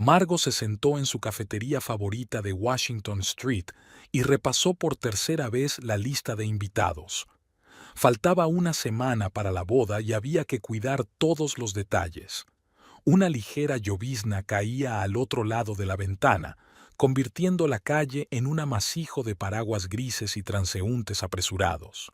Margo se sentó en su cafetería favorita de Washington Street y repasó por tercera vez la lista de invitados. Faltaba una semana para la boda y había que cuidar todos los detalles. Una ligera llovizna caía al otro lado de la ventana, convirtiendo la calle en un amasijo de paraguas grises y transeúntes apresurados.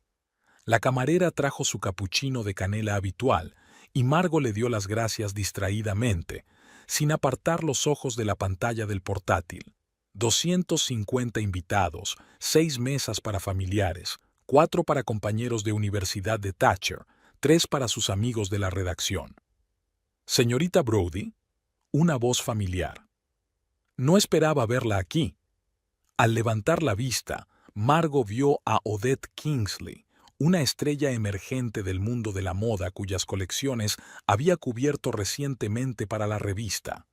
La camarera trajo su capuchino de canela habitual y Margo le dio las gracias distraídamente, sin apartar los ojos de la pantalla del portátil. 250 invitados, 6 mesas para familiares, 4 para compañeros de universidad de Thatcher, 3 para sus amigos de la redacción. Señorita Brodie, una voz familiar. No esperaba verla aquí. Al levantar la vista, Margo vio a Odette Kingsley, una estrella emergente del mundo de la moda cuyas colecciones había cubierto recientemente para la revista.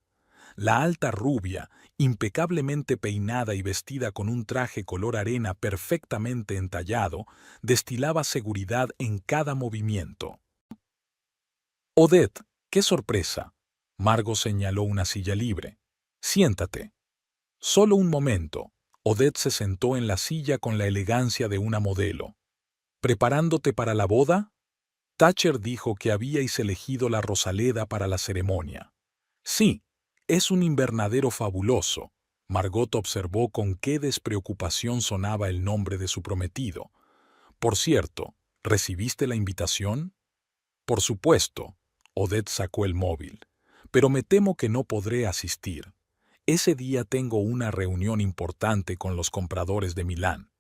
La alta rubia, impecablemente peinada y vestida con un traje color arena perfectamente entallado, destilaba seguridad en cada movimiento. «Odette, qué sorpresa», Margo señaló una silla libre. «Siéntate». Solo un momento. Odette se sentó en la silla con la elegancia de una modelo. «¿Preparándote para la boda?» Thatcher dijo que habíais elegido la Rosaleda para la ceremonia. «Sí, es un invernadero fabuloso», Margot observó con qué despreocupación sonaba el nombre de su prometido. «Por cierto, ¿recibiste la invitación?» «Por supuesto», Odette sacó el móvil, «pero me temo que no podré asistir. Ese día tengo una reunión importante con los compradores de Milán».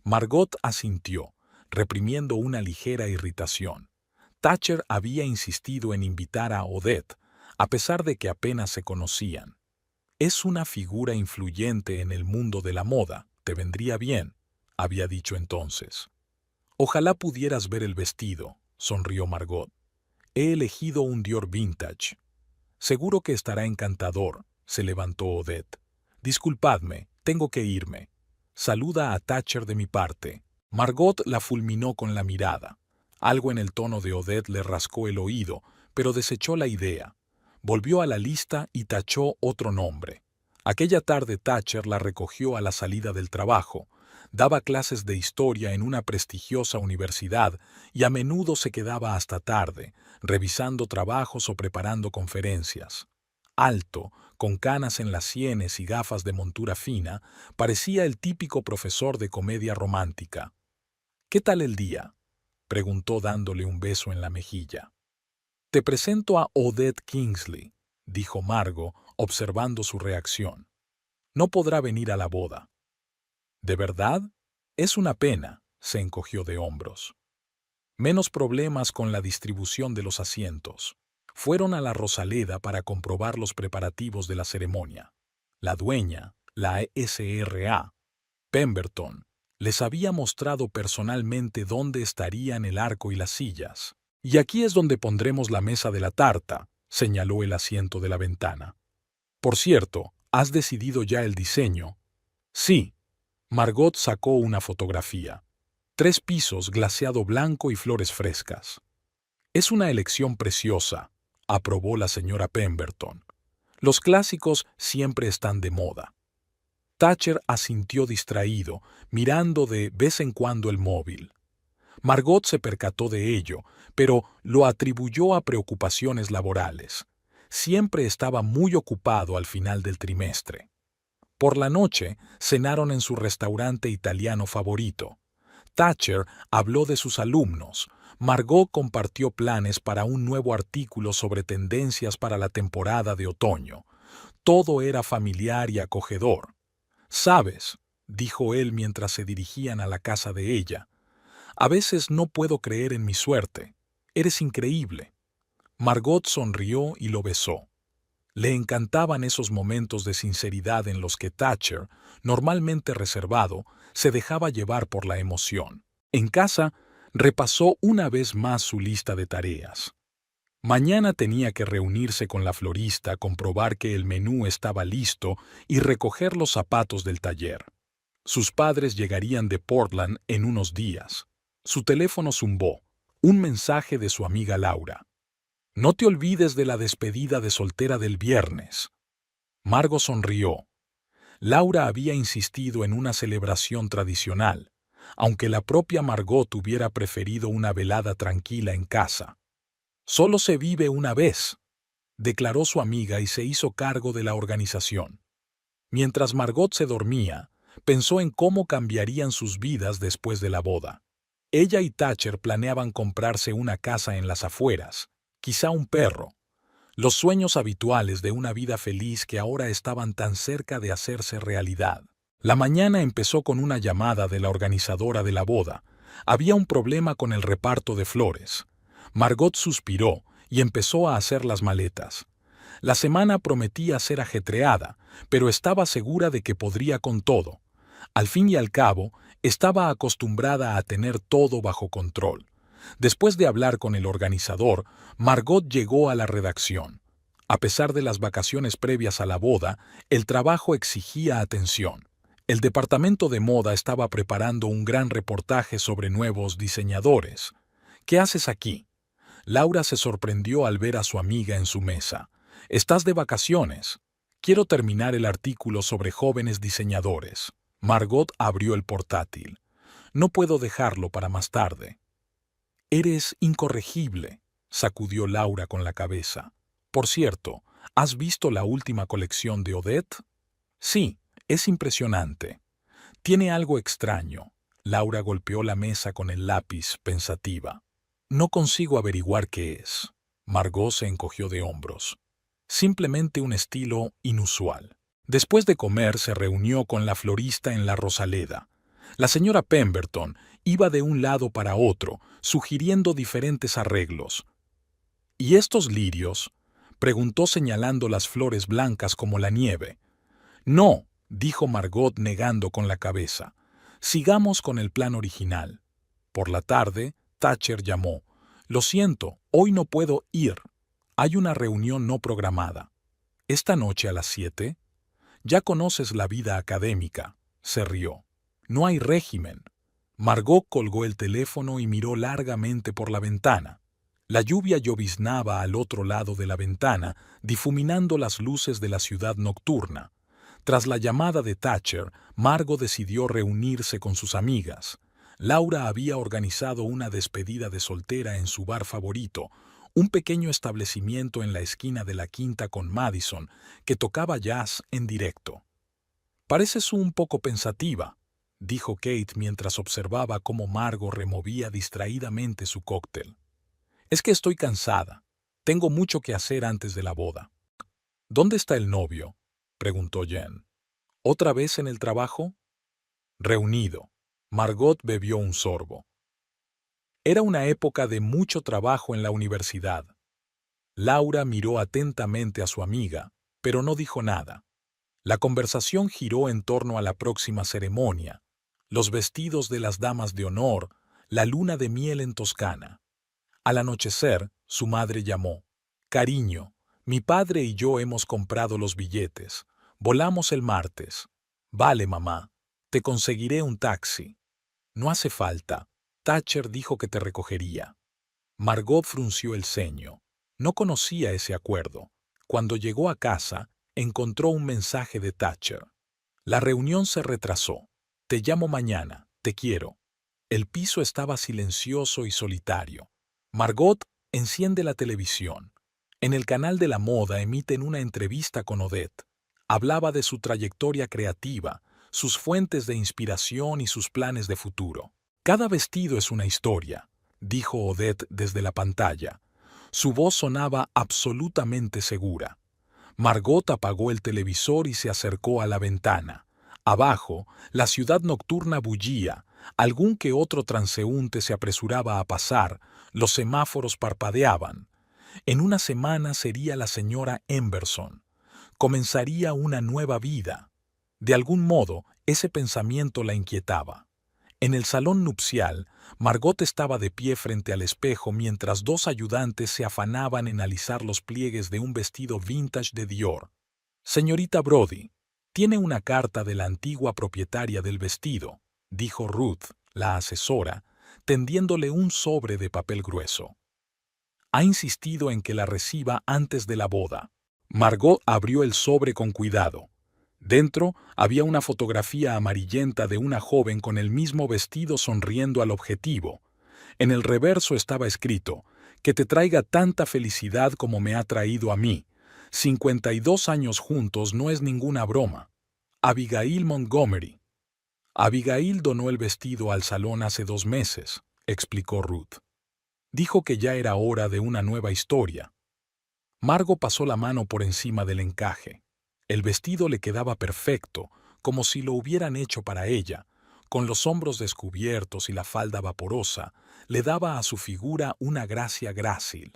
Margot asintió, reprimiendo una ligera irritación. Thatcher había insistido en invitar a Odette, a pesar de que apenas se conocían. «Es una figura influyente en el mundo de la moda, te vendría bien», había dicho entonces. «Ojalá pudieras ver el vestido», sonrió Margot. «He elegido un Dior vintage». «Seguro que estará encantador», se levantó Odette. «Disculpadme, tengo que irme. Saluda a Thatcher de mi parte». Margot la fulminó con la mirada. Algo en el tono de Odette le rascó el oído, pero desechó la idea. Volvió a la lista y tachó otro nombre. Aquella tarde Thatcher la recogió a la salida del trabajo. Daba clases de historia en una prestigiosa universidad y a menudo se quedaba hasta tarde, revisando trabajos o preparando conferencias. Alto, con canas en las sienes y gafas de montura fina, parecía el típico profesor de comedia romántica. «¿Qué tal el día?», preguntó dándole un beso en la mejilla. «Te presento a Odette Kingsley», dijo Margo, observando su reacción. «No podrá venir a la boda». «¿De verdad? Es una pena», se encogió de hombros. Menos problemas con la distribución de los asientos. Fueron a la Rosaleda para comprobar los preparativos de la ceremonia. La dueña, la SRA, Pemberton, les había mostrado personalmente dónde estarían el arco y las sillas. «Y aquí es donde pondremos la mesa de la tarta», señaló el asiento de la ventana. «Por cierto, ¿has decidido ya el diseño?» «Sí». Margot sacó una fotografía. 3 pisos, glaseado blanco y flores frescas. «Es una elección preciosa», aprobó la señora Pemberton. «Los clásicos siempre están de moda». Thatcher asintió distraído, mirando de vez en cuando el móvil. Margot se percató de ello, pero lo atribuyó a preocupaciones laborales. Siempre estaba muy ocupado al final del trimestre. Por la noche, cenaron en su restaurante italiano favorito. Thatcher habló de sus alumnos. Margot compartió planes para un nuevo artículo sobre tendencias para la temporada de otoño. Todo era familiar y acogedor. «¿Sabes?», dijo él mientras se dirigían a la casa de ella. «A veces no puedo creer en mi suerte. Eres increíble». Margot sonrió y lo besó. Le encantaban esos momentos de sinceridad en los que Thatcher, normalmente reservado, se dejaba llevar por la emoción. En casa, repasó una vez más su lista de tareas. Mañana tenía que reunirse con la florista, comprobar que el menú estaba listo y recoger los zapatos del taller. Sus padres llegarían de Portland en unos días. Su teléfono zumbó. Un mensaje de su amiga Laura. «No te olvides de la despedida de soltera del viernes». Margot sonrió. Laura había insistido en una celebración tradicional, aunque la propia Margot hubiera preferido una velada tranquila en casa. «Solo se vive una vez», declaró su amiga y se hizo cargo de la organización. Mientras Margot se dormía, pensó en cómo cambiarían sus vidas después de la boda. Ella y Thatcher planeaban comprarse una casa en las afueras, quizá un perro. Los sueños habituales de una vida feliz que ahora estaban tan cerca de hacerse realidad. La mañana empezó con una llamada de la organizadora de la boda. Había un problema con el reparto de flores. Margot suspiró y empezó a hacer las maletas. La semana prometía ser ajetreada, pero estaba segura de que podría con todo. Al fin y al cabo, estaba acostumbrada a tener todo bajo control. Después de hablar con el organizador, Margot llegó a la redacción. A pesar de las vacaciones previas a la boda, el trabajo exigía atención. El departamento de moda estaba preparando un gran reportaje sobre nuevos diseñadores. «¿Qué haces aquí?» Laura se sorprendió al ver a su amiga en su mesa. «¿Estás de vacaciones?» «Quiero terminar el artículo sobre jóvenes diseñadores». Margot abrió el portátil. «No puedo dejarlo para más tarde». «Eres incorregible», sacudió Laura con la cabeza. «Por cierto, ¿has visto la última colección de Odette?» «Sí, es impresionante. Tiene algo extraño». Laura golpeó la mesa con el lápiz, pensativa. «No consigo averiguar qué es». Margot se encogió de hombros. «Simplemente un estilo inusual». Después de comer se reunió con la florista en la Rosaleda. La señora Pemberton iba de un lado para otro, sugiriendo diferentes arreglos. «¿Y estos lirios?», preguntó señalando las flores blancas como la nieve. «No», dijo Margot negando con la cabeza. «Sigamos con el plan original». Por la tarde, Thatcher llamó. «Lo siento, hoy no puedo ir. Hay una reunión no programada». «¿Esta noche a las 7? Ya conoces la vida académica», se rió. «No hay régimen». Margot colgó el teléfono y miró largamente por la ventana. La lluvia lloviznaba al otro lado de la ventana, difuminando las luces de la ciudad nocturna. Tras la llamada de Thatcher, Margot decidió reunirse con sus amigas. Laura había organizado una despedida de soltera en su bar favorito, un pequeño establecimiento en la esquina de la Quinta con Madison, que tocaba jazz en directo. «Pareces un poco pensativa», dijo Kate mientras observaba cómo Margot removía distraídamente su cóctel. «Es que estoy cansada. Tengo mucho que hacer antes de la boda». «¿Dónde está el novio?», preguntó Jen. «¿Otra vez en el trabajo?» «Reunido». Margot bebió un sorbo. Era una época de mucho trabajo en la universidad. Laura miró atentamente a su amiga, pero no dijo nada. La conversación giró en torno a la próxima ceremonia, los vestidos de las damas de honor, la luna de miel en Toscana. Al anochecer, su madre llamó. «Cariño, mi padre y yo hemos comprado los billetes. Volamos el martes». «Vale, mamá. Te conseguiré un taxi». «No hace falta. Thatcher dijo que te recogería». Margot frunció el ceño. No conocía ese acuerdo. Cuando llegó a casa, encontró un mensaje de Thatcher. «La reunión se retrasó. Te llamo mañana. Te quiero». El piso estaba silencioso y solitario. Margot enciende la televisión. En el canal de la moda emiten una entrevista con Odette. Hablaba de su trayectoria creativa, sus fuentes de inspiración y sus planes de futuro. «Cada vestido es una historia», dijo Odette desde la pantalla. Su voz sonaba absolutamente segura. Margot apagó el televisor y se acercó a la ventana. Abajo, la ciudad nocturna bullía, algún que otro transeúnte se apresuraba a pasar, los semáforos parpadeaban. En una semana sería la señora Emberson. Comenzaría una nueva vida. De algún modo, ese pensamiento la inquietaba. En el salón nupcial, Margot estaba de pie frente al espejo mientras dos ayudantes se afanaban en alisar los pliegues de un vestido vintage de Dior. «Señorita Brodie, tiene una carta de la antigua propietaria del vestido», dijo Ruth, la asesora, tendiéndole un sobre de papel grueso. «Ha insistido en que la reciba antes de la boda». Margot abrió el sobre con cuidado. Dentro había una fotografía amarillenta de una joven con el mismo vestido sonriendo al objetivo. En el reverso estaba escrito: «Que te traiga tanta felicidad como me ha traído a mí. 52 años juntos no es ninguna broma. Abigail Montgomery». Abigail donó el vestido al salón hace 2 meses, explicó Ruth. Dijo que ya era hora de una nueva historia. Margot pasó la mano por encima del encaje. El vestido le quedaba perfecto, como si lo hubieran hecho para ella. Con los hombros descubiertos y la falda vaporosa, le daba a su figura una gracia grácil.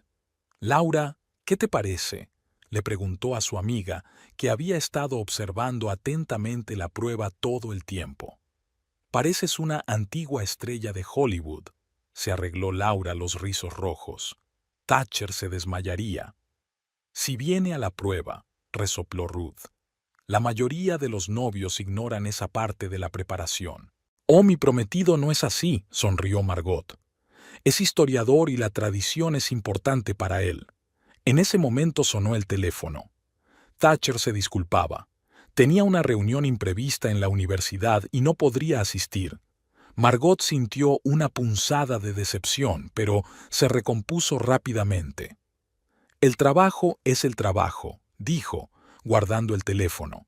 «Laura, ¿qué te parece?», le preguntó a su amiga, que había estado observando atentamente la prueba todo el tiempo. «Pareces una antigua estrella de Hollywood», se arregló Laura los rizos rojos. «Thatcher se desmayaría». «Si viene a la prueba», resopló Ruth. «La mayoría de los novios ignoran esa parte de la preparación». «Oh, mi prometido no es así», sonrió Margot. «Es historiador y la tradición es importante para él». En ese momento sonó el teléfono. Thatcher se disculpaba. Tenía una reunión imprevista en la universidad y no podría asistir. Margot sintió una punzada de decepción, pero se recompuso rápidamente. «El trabajo es el trabajo», dijo, guardando el teléfono.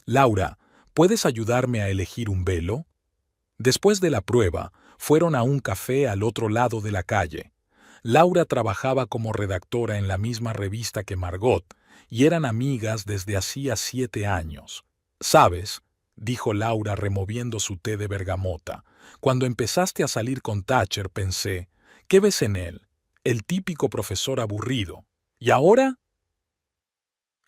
«Laura, ¿puedes ayudarme a elegir un velo?». Después de la prueba, fueron a un café al otro lado de la calle. Laura trabajaba como redactora en la misma revista que Margot, y eran amigas desde hacía 7 años. «¿Sabes?», dijo Laura removiendo su té de bergamota, «cuando empezaste a salir con Thatcher pensé, ¿qué ves en él? El típico profesor aburrido. ¿Y ahora?».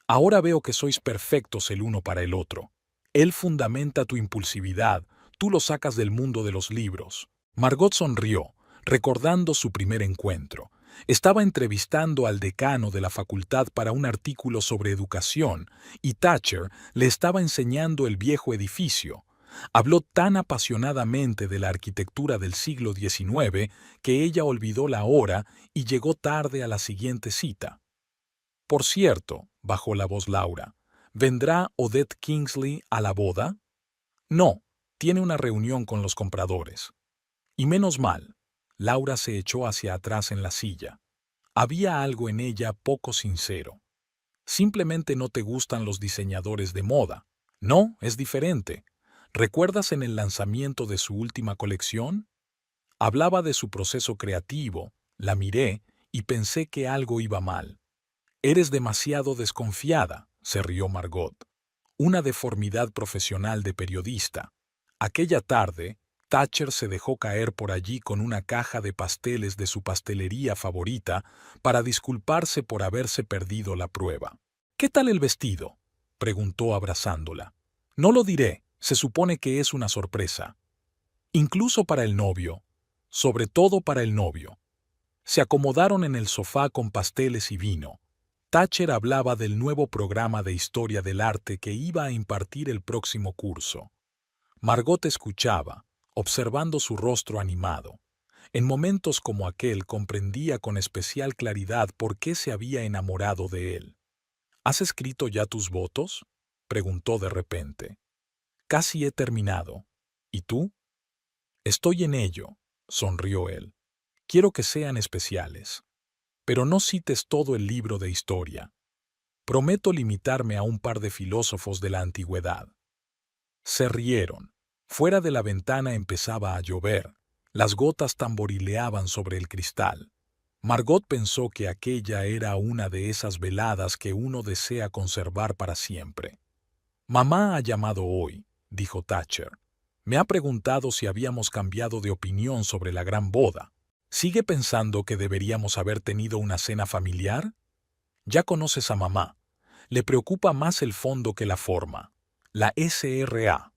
«Ahora veo que sois perfectos el uno para el otro. Él fundamenta tu impulsividad, tú lo sacas del mundo de los libros». Margot sonrió, recordando su primer encuentro. Estaba entrevistando al decano de la facultad para un artículo sobre educación, y Thatcher le estaba enseñando el viejo edificio. Habló tan apasionadamente de la arquitectura del siglo XIX que ella olvidó la hora y llegó tarde a la siguiente cita. «Por cierto», bajó la voz Laura, «¿vendrá Odette Kingsley a la boda?». «No, tiene una reunión con los compradores». «Y menos mal». Laura se echó hacia atrás en la silla. Había algo en ella poco sincero. «Simplemente no te gustan los diseñadores de moda». «No, es diferente. ¿Recuerdas en el lanzamiento de su última colección? Hablaba de su proceso creativo, la miré y pensé que algo iba mal». «Eres demasiado desconfiada», se rió Margot. «Una deformidad profesional de periodista». Aquella tarde, Thatcher se dejó caer por allí con una caja de pasteles de su pastelería favorita para disculparse por haberse perdido la prueba. «¿Qué tal el vestido?», preguntó abrazándola. «No lo diré, se supone que es una sorpresa. Incluso para el novio, sobre todo para el novio». Se acomodaron en el sofá con pasteles y vino. Thatcher hablaba del nuevo programa de historia del arte que iba a impartir el próximo curso. Margot escuchaba, observando su rostro animado. En momentos como aquel comprendía con especial claridad por qué se había enamorado de él. «¿Has escrito ya tus votos?», preguntó de repente. «Casi he terminado. ¿Y tú?». «Estoy en ello», sonrió él. «Quiero que sean especiales. Pero no cites todo el libro de historia. Prometo limitarme a un par de filósofos de la antigüedad». Se rieron. Fuera de la ventana empezaba a llover. Las gotas tamborileaban sobre el cristal. Margot pensó que aquella era una de esas veladas que uno desea conservar para siempre. «Mamá ha llamado hoy», dijo Thatcher. «Me ha preguntado si habíamos cambiado de opinión sobre la gran boda. ¿Sigue pensando que deberíamos haber tenido una cena familiar? Ya conoces a mamá. Le preocupa más el fondo que la forma. La SRA».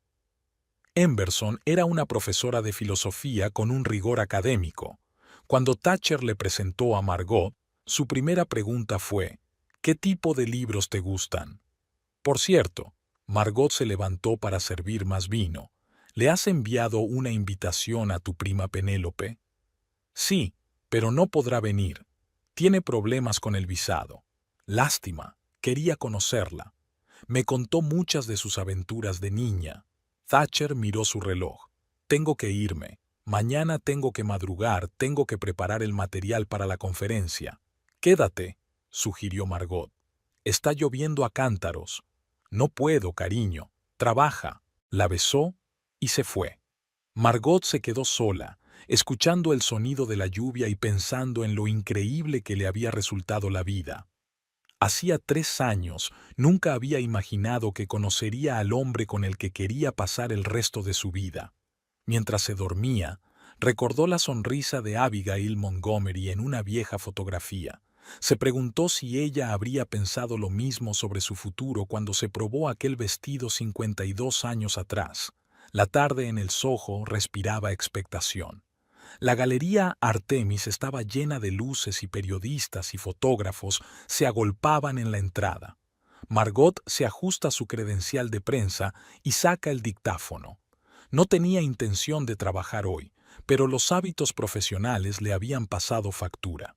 Emberson era una profesora de filosofía con un rigor académico. Cuando Thatcher le presentó a Margot, su primera pregunta fue: «¿Qué tipo de libros te gustan?». «Por cierto», Margot se levantó para servir más vino, «¿le has enviado una invitación a tu prima Penélope?». «Sí, pero no podrá venir. Tiene problemas con el visado». «Lástima. Quería conocerla. Me contó muchas de sus aventuras de niña. Thatcher miró su reloj. Tengo que irme. Mañana tengo que madrugar, tengo que preparar el material para la conferencia. Quédate, sugirió Margot. Está lloviendo a cántaros. No puedo, cariño. Trabaja. La besó y se fue. Margot se quedó sola, escuchando el sonido de la lluvia y pensando en lo increíble que le había resultado la vida. Hacía 3 años, nunca había imaginado que conocería al hombre con el que quería pasar el resto de su vida. Mientras se dormía, recordó la sonrisa de Abigail Montgomery en una vieja fotografía. Se preguntó si ella habría pensado lo mismo sobre su futuro cuando se probó aquel vestido 52 años atrás. La tarde en el Soho respiraba expectación. La galería Artemis estaba llena de luces y periodistas y fotógrafos se agolpaban en la entrada. Margot se ajusta su credencial de prensa y saca el dictáfono. No tenía intención de trabajar hoy, pero los hábitos profesionales le habían pasado factura.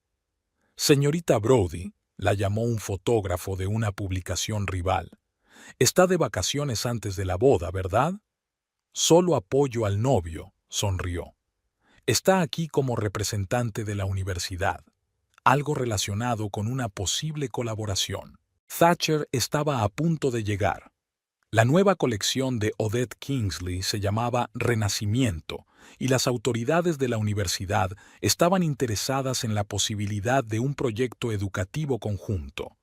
Señorita Brodie, la llamó un fotógrafo de una publicación rival. Está de vacaciones antes de la boda, ¿verdad? Solo apoyo al novio, sonrió. Está aquí como representante de la universidad, algo relacionado con una posible colaboración. Thatcher estaba a punto de llegar. La nueva colección de Odette Kingsley se llamaba Renacimiento, y las autoridades de la universidad estaban interesadas en la posibilidad de un proyecto educativo conjunto.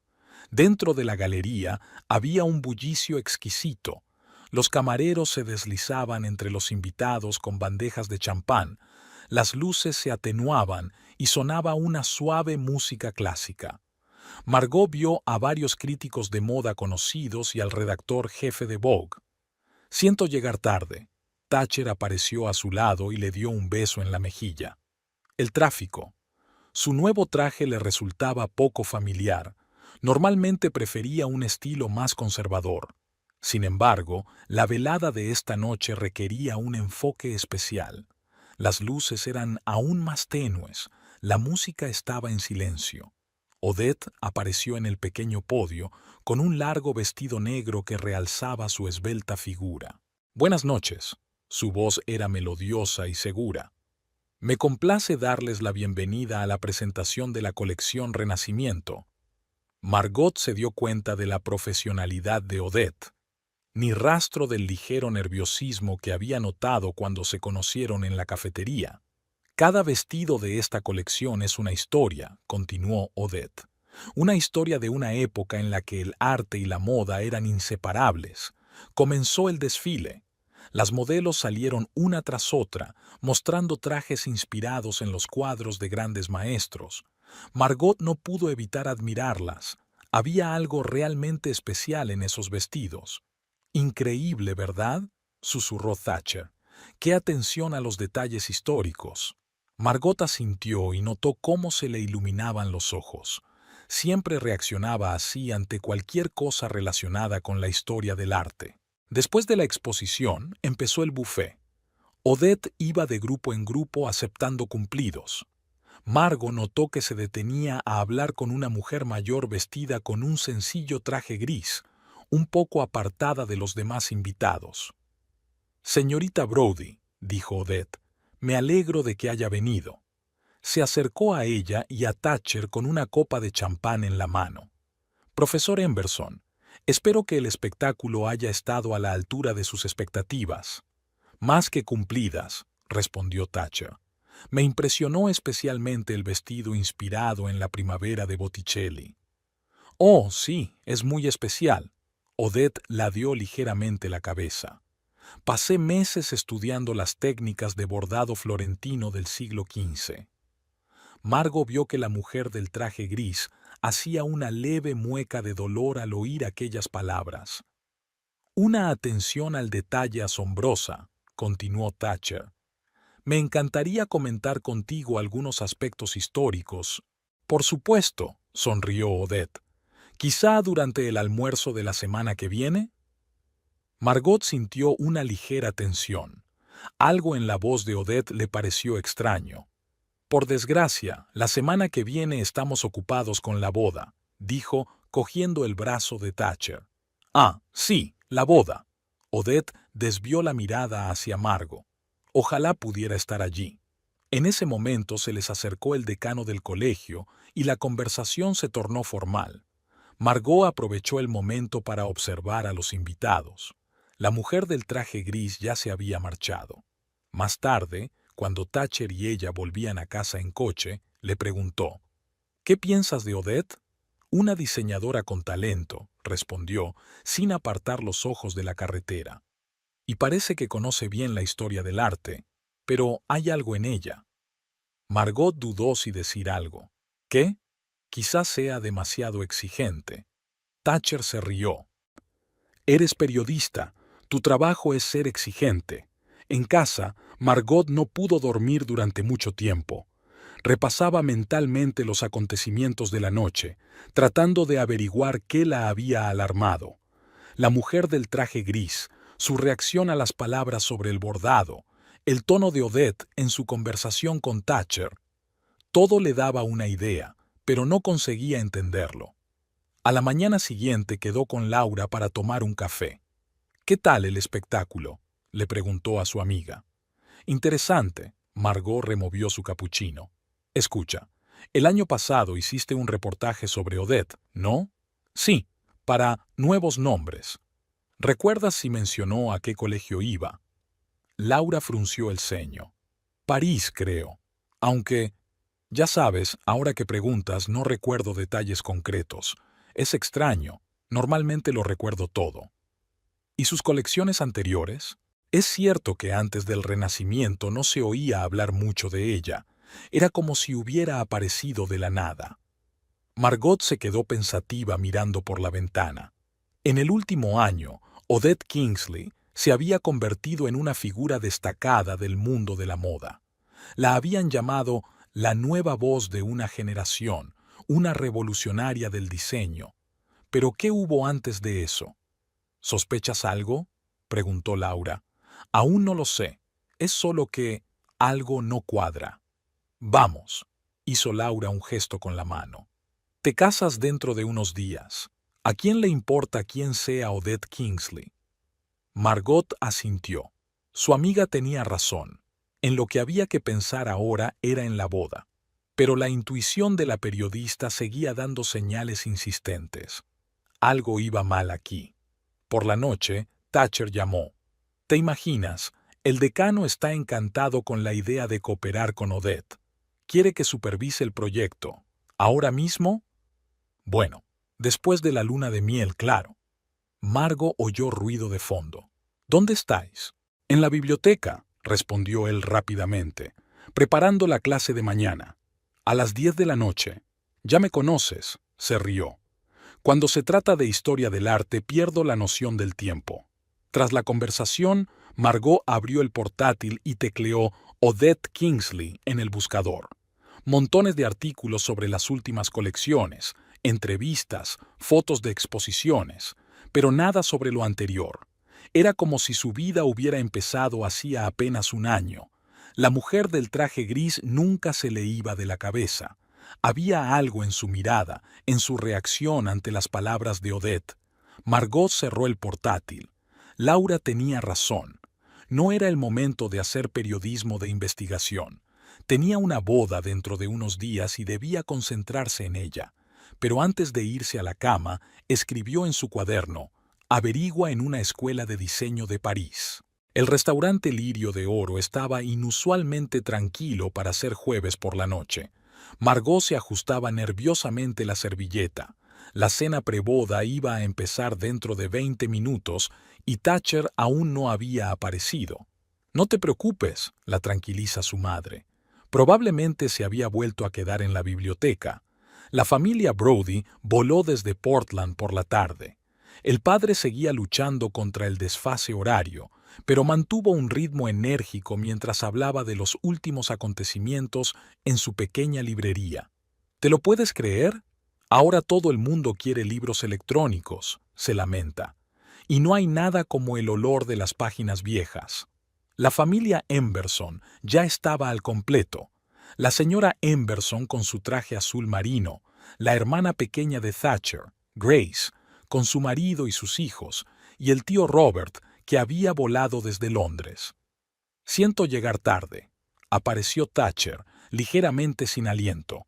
Dentro de la galería había un bullicio exquisito. Los camareros se deslizaban entre los invitados con bandejas de champán. Las luces se atenuaban y sonaba una suave música clásica. Margot vio a varios críticos de moda conocidos y al redactor jefe de Vogue. Siento llegar tarde. Thatcher apareció a su lado y le dio un beso en la mejilla. El tráfico. Su nuevo traje le resultaba poco familiar. Normalmente prefería un estilo más conservador. Sin embargo, la velada de esta noche requería un enfoque especial. Las luces eran aún más tenues, la música estaba en silencio. Odette apareció en el pequeño podio con un largo vestido negro que realzaba su esbelta figura. Buenas noches. Su voz era melodiosa y segura. Me complace darles la bienvenida a la presentación de la colección Renacimiento. Margot se dio cuenta de la profesionalidad de Odette. Ni rastro del ligero nerviosismo que había notado cuando se conocieron en la cafetería. Cada vestido de esta colección es una historia, continuó Odette. Una historia de una época en la que el arte y la moda eran inseparables. Comenzó el desfile. Las modelos salieron una tras otra, mostrando trajes inspirados en los cuadros de grandes maestros. Margot no pudo evitar admirarlas. Había algo realmente especial en esos vestidos. Increíble, ¿verdad?, susurró Thatcher. ¡Qué atención a los detalles históricos! Margot asintió y notó cómo se le iluminaban los ojos. Siempre reaccionaba así ante cualquier cosa relacionada con la historia del arte. Después de la exposición, empezó el buffet. Odette iba de grupo en grupo aceptando cumplidos. Margot notó que se detenía a hablar con una mujer mayor vestida con un sencillo traje gris, un poco apartada de los demás invitados. «Señorita Brodie», dijo Odette, «me alegro de que haya venido». Se acercó a ella y a Thatcher con una copa de champán en la mano. «Profesor Emberson, espero que el espectáculo haya estado a la altura de sus expectativas». «Más que cumplidas», respondió Thatcher. «Me impresionó especialmente el vestido inspirado en la primavera de Botticelli». «Oh, sí, es muy especial». Odette ladeó ligeramente la cabeza. «Pasé meses estudiando las técnicas de bordado florentino del siglo XV». Margot vio que la mujer del traje gris hacía una leve mueca de dolor al oír aquellas palabras. «Una atención al detalle asombrosa», continuó Thatcher. «Me encantaría comentar contigo algunos aspectos históricos». «Por supuesto», sonrió Odette. «¿Quizá durante el almuerzo de la semana que viene?» Margot sintió una ligera tensión. Algo en la voz de Odette le pareció extraño. «Por desgracia, la semana que viene estamos ocupados con la boda», dijo cogiendo el brazo de Thatcher. «Ah, sí, la boda». Odette desvió la mirada hacia Margot. Ojalá pudiera estar allí. En ese momento se les acercó el decano del colegio y la conversación se tornó formal. Margot aprovechó el momento para observar a los invitados. La mujer del traje gris ya se había marchado. Más tarde, cuando Thatcher y ella volvían a casa en coche, le preguntó: «¿Qué piensas de Odette?» «Una diseñadora con talento», respondió, sin apartar los ojos de la carretera. «Y parece que conoce bien la historia del arte, pero hay algo en ella». Margot dudó si decir algo. «¿Qué? Quizás sea demasiado exigente». Thatcher se rió. «Eres periodista. Tu trabajo es ser exigente». En casa, Margot no pudo dormir durante mucho tiempo. Repasaba mentalmente los acontecimientos de la noche, tratando de averiguar qué la había alarmado. La mujer del traje gris, su reacción a las palabras sobre el bordado, el tono de Odette en su conversación con Thatcher. Todo le daba una idea, pero no conseguía entenderlo. A la mañana siguiente quedó con Laura para tomar un café. «¿Qué tal el espectáculo?», le preguntó a su amiga. «Interesante», Margot removió su capuchino. «Escucha, el año pasado hiciste un reportaje sobre Odette, ¿no?» «Sí, para Nuevos Nombres». «¿Recuerdas si mencionó a qué colegio iba?» Laura frunció el ceño. «París, creo. Aunque, ya sabes, ahora que preguntas no recuerdo detalles concretos. Es extraño, normalmente lo recuerdo todo». ¿Y sus colecciones anteriores? Es cierto que antes del Renacimiento no se oía hablar mucho de ella. Era como si hubiera aparecido de la nada. Margot se quedó pensativa mirando por la ventana. En el último año, Odette Kingsley se había convertido en una figura destacada del mundo de la moda. La habían llamado la nueva voz de una generación, una revolucionaria del diseño. ¿Pero qué hubo antes de eso? ¿Sospechas algo?, preguntó Laura. «Aún no lo sé. Es solo que algo no cuadra». «Vamos», hizo Laura un gesto con la mano. «Te casas dentro de unos días. ¿A quién le importa quién sea Odette Kingsley?» Margot asintió. Su amiga tenía razón. En lo que había que pensar ahora era en la boda. Pero la intuición de la periodista seguía dando señales insistentes. Algo iba mal aquí. Por la noche, Thatcher llamó. «¿Te imaginas? El decano está encantado con la idea de cooperar con Odette. Quiere que supervise el proyecto. ¿Ahora mismo?» «Bueno, después de la luna de miel, claro». Margot oyó ruido de fondo. «¿Dónde estáis?» «En la biblioteca», respondió él rápidamente, «preparando la clase de mañana. A las 10 de la noche. Ya me conoces», se rió. «Cuando se trata de historia del arte pierdo la noción del tiempo». Tras la conversación, Margot abrió el portátil y tecleó Odette Kingsley en el buscador. Montones de artículos sobre las últimas colecciones, entrevistas, fotos de exposiciones, pero nada sobre lo anterior. Era como si su vida hubiera empezado hacía apenas un año. La mujer del traje gris nunca se le iba de la cabeza. Había algo en su mirada, en su reacción ante las palabras de Odette. Margot cerró el portátil. Laura tenía razón. No era el momento de hacer periodismo de investigación. Tenía una boda dentro de unos días y debía concentrarse en ella. Pero antes de irse a la cama, escribió en su cuaderno: «Averigua en una escuela de diseño de París». El restaurante Lirio de Oro estaba inusualmente tranquilo para ser jueves por la noche. Margot se ajustaba nerviosamente la servilleta. La cena preboda iba a empezar dentro de 20 minutos y Thatcher aún no había aparecido. «No te preocupes», la tranquiliza su madre. Probablemente se había vuelto a quedar en la biblioteca. La familia Brodie voló desde Portland por la tarde. El padre seguía luchando contra el desfase horario, pero mantuvo un ritmo enérgico mientras hablaba de los últimos acontecimientos en su pequeña librería. «¿Te lo puedes creer? Ahora todo el mundo quiere libros electrónicos», se lamenta. «Y no hay nada como el olor de las páginas viejas». La familia Emberson ya estaba al completo. La señora Emberson con su traje azul marino, la hermana pequeña de Thatcher, Grace, con su marido y sus hijos, y el tío Robert, que había volado desde Londres. Siento llegar tarde. Apareció Thatcher, ligeramente sin aliento.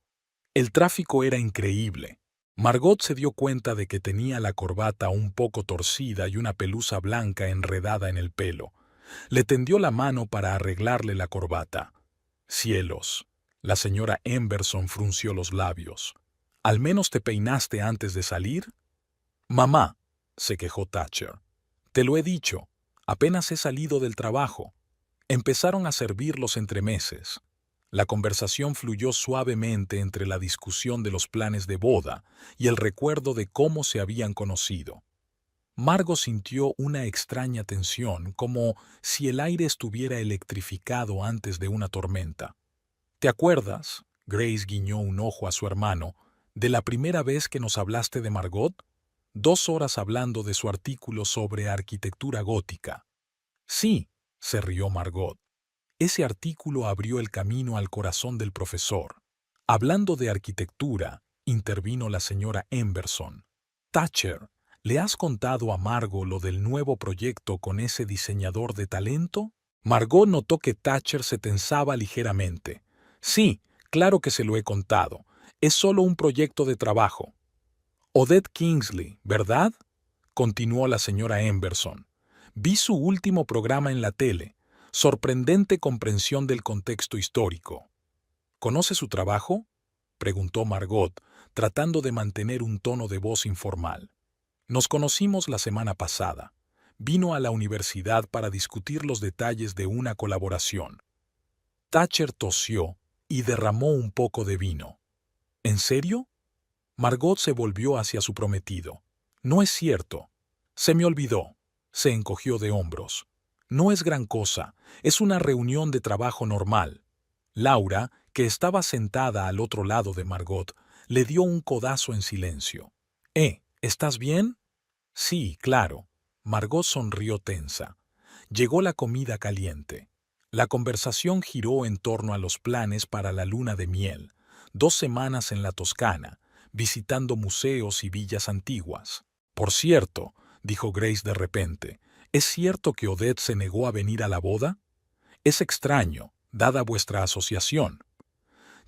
El tráfico era increíble. Margot se dio cuenta de que tenía la corbata un poco torcida y una pelusa blanca enredada en el pelo. Le tendió la mano para arreglarle la corbata. Cielos. La señora Emberson frunció los labios. ¿Al menos te peinaste antes de salir? Mamá, se quejó Thatcher. Te lo he dicho. Apenas he salido del trabajo. Empezaron a servir los entremeses. La conversación fluyó suavemente entre la discusión de los planes de boda y el recuerdo de cómo se habían conocido. Margot sintió una extraña tensión, como si el aire estuviera electrificado antes de una tormenta. ¿Te acuerdas? Grace guiñó un ojo a su hermano. ¿De la primera vez que nos hablaste de Margot? 2 horas hablando de su artículo sobre arquitectura gótica. Sí, se rió Margot. Ese artículo abrió el camino al corazón del profesor. Hablando de arquitectura, intervino la señora Emberson. Thatcher, ¿le has contado a Margot lo del nuevo proyecto con ese diseñador de talento? Margot notó que Thatcher se tensaba ligeramente. Sí, claro que se lo he contado. Es solo un proyecto de trabajo. Odette Kingsley, ¿verdad? Continuó la señora Emberson. Vi su último programa en la tele. Sorprendente comprensión del contexto histórico. ¿Conoce su trabajo? Preguntó Margot, tratando de mantener un tono de voz informal. Nos conocimos la semana pasada. Vino a la universidad para discutir los detalles de una colaboración. Thatcher tosió y derramó un poco de vino. ¿En serio? Margot se volvió hacia su prometido. No es cierto. Se me olvidó. Se encogió de hombros. No es gran cosa, es una reunión de trabajo normal. Laura, que estaba sentada al otro lado de Margot, le dio un codazo en silencio. ¿Estás bien? Sí, claro. Margot sonrió tensa. Llegó la comida caliente. La conversación giró en torno a los planes para la luna de miel, 2 semanas en la Toscana, visitando museos y villas antiguas. Por cierto, dijo Grace de repente, ¿es cierto que Odette se negó a venir a la boda? Es extraño, dada vuestra asociación.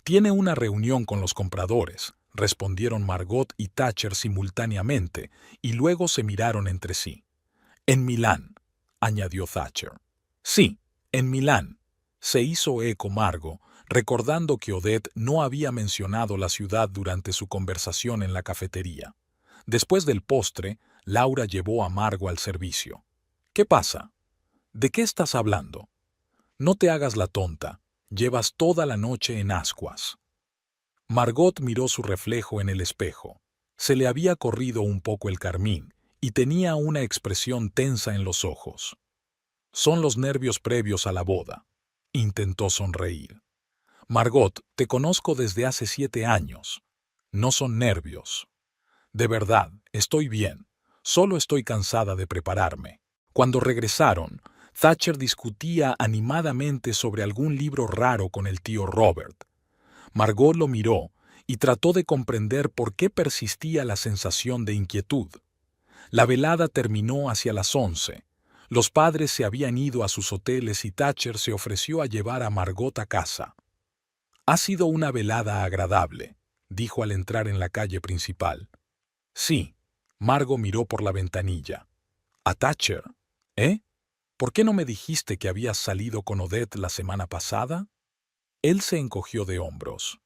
Tiene una reunión con los compradores, respondieron Margot y Thatcher simultáneamente, y luego se miraron entre sí. En Milán, añadió Thatcher. Sí, en Milán, se hizo eco Margot, recordando que Odette no había mencionado la ciudad durante su conversación en la cafetería. Después del postre, Laura llevó a Margot al servicio. ¿Qué pasa? ¿De qué estás hablando? No te hagas la tonta. Llevas toda la noche en ascuas. Margot miró su reflejo en el espejo. Se le había corrido un poco el carmín y tenía una expresión tensa en los ojos. Son los nervios previos a la boda. Intentó sonreír. Margot, te conozco desde hace 7 años. No son nervios. De verdad, estoy bien. Solo estoy cansada de prepararme. Cuando regresaron, Thatcher discutía animadamente sobre algún libro raro con el tío Robert. Margot lo miró y trató de comprender por qué persistía la sensación de inquietud. La velada terminó hacia las 11. Los padres se habían ido a sus hoteles y Thatcher se ofreció a llevar a Margot a casa. Ha sido una velada agradable, dijo al entrar en la calle principal. Sí, Margot miró por la ventanilla. ¿A Thatcher? ¿Por qué no me dijiste que habías salido con Odette la semana pasada? Él se encogió de hombros.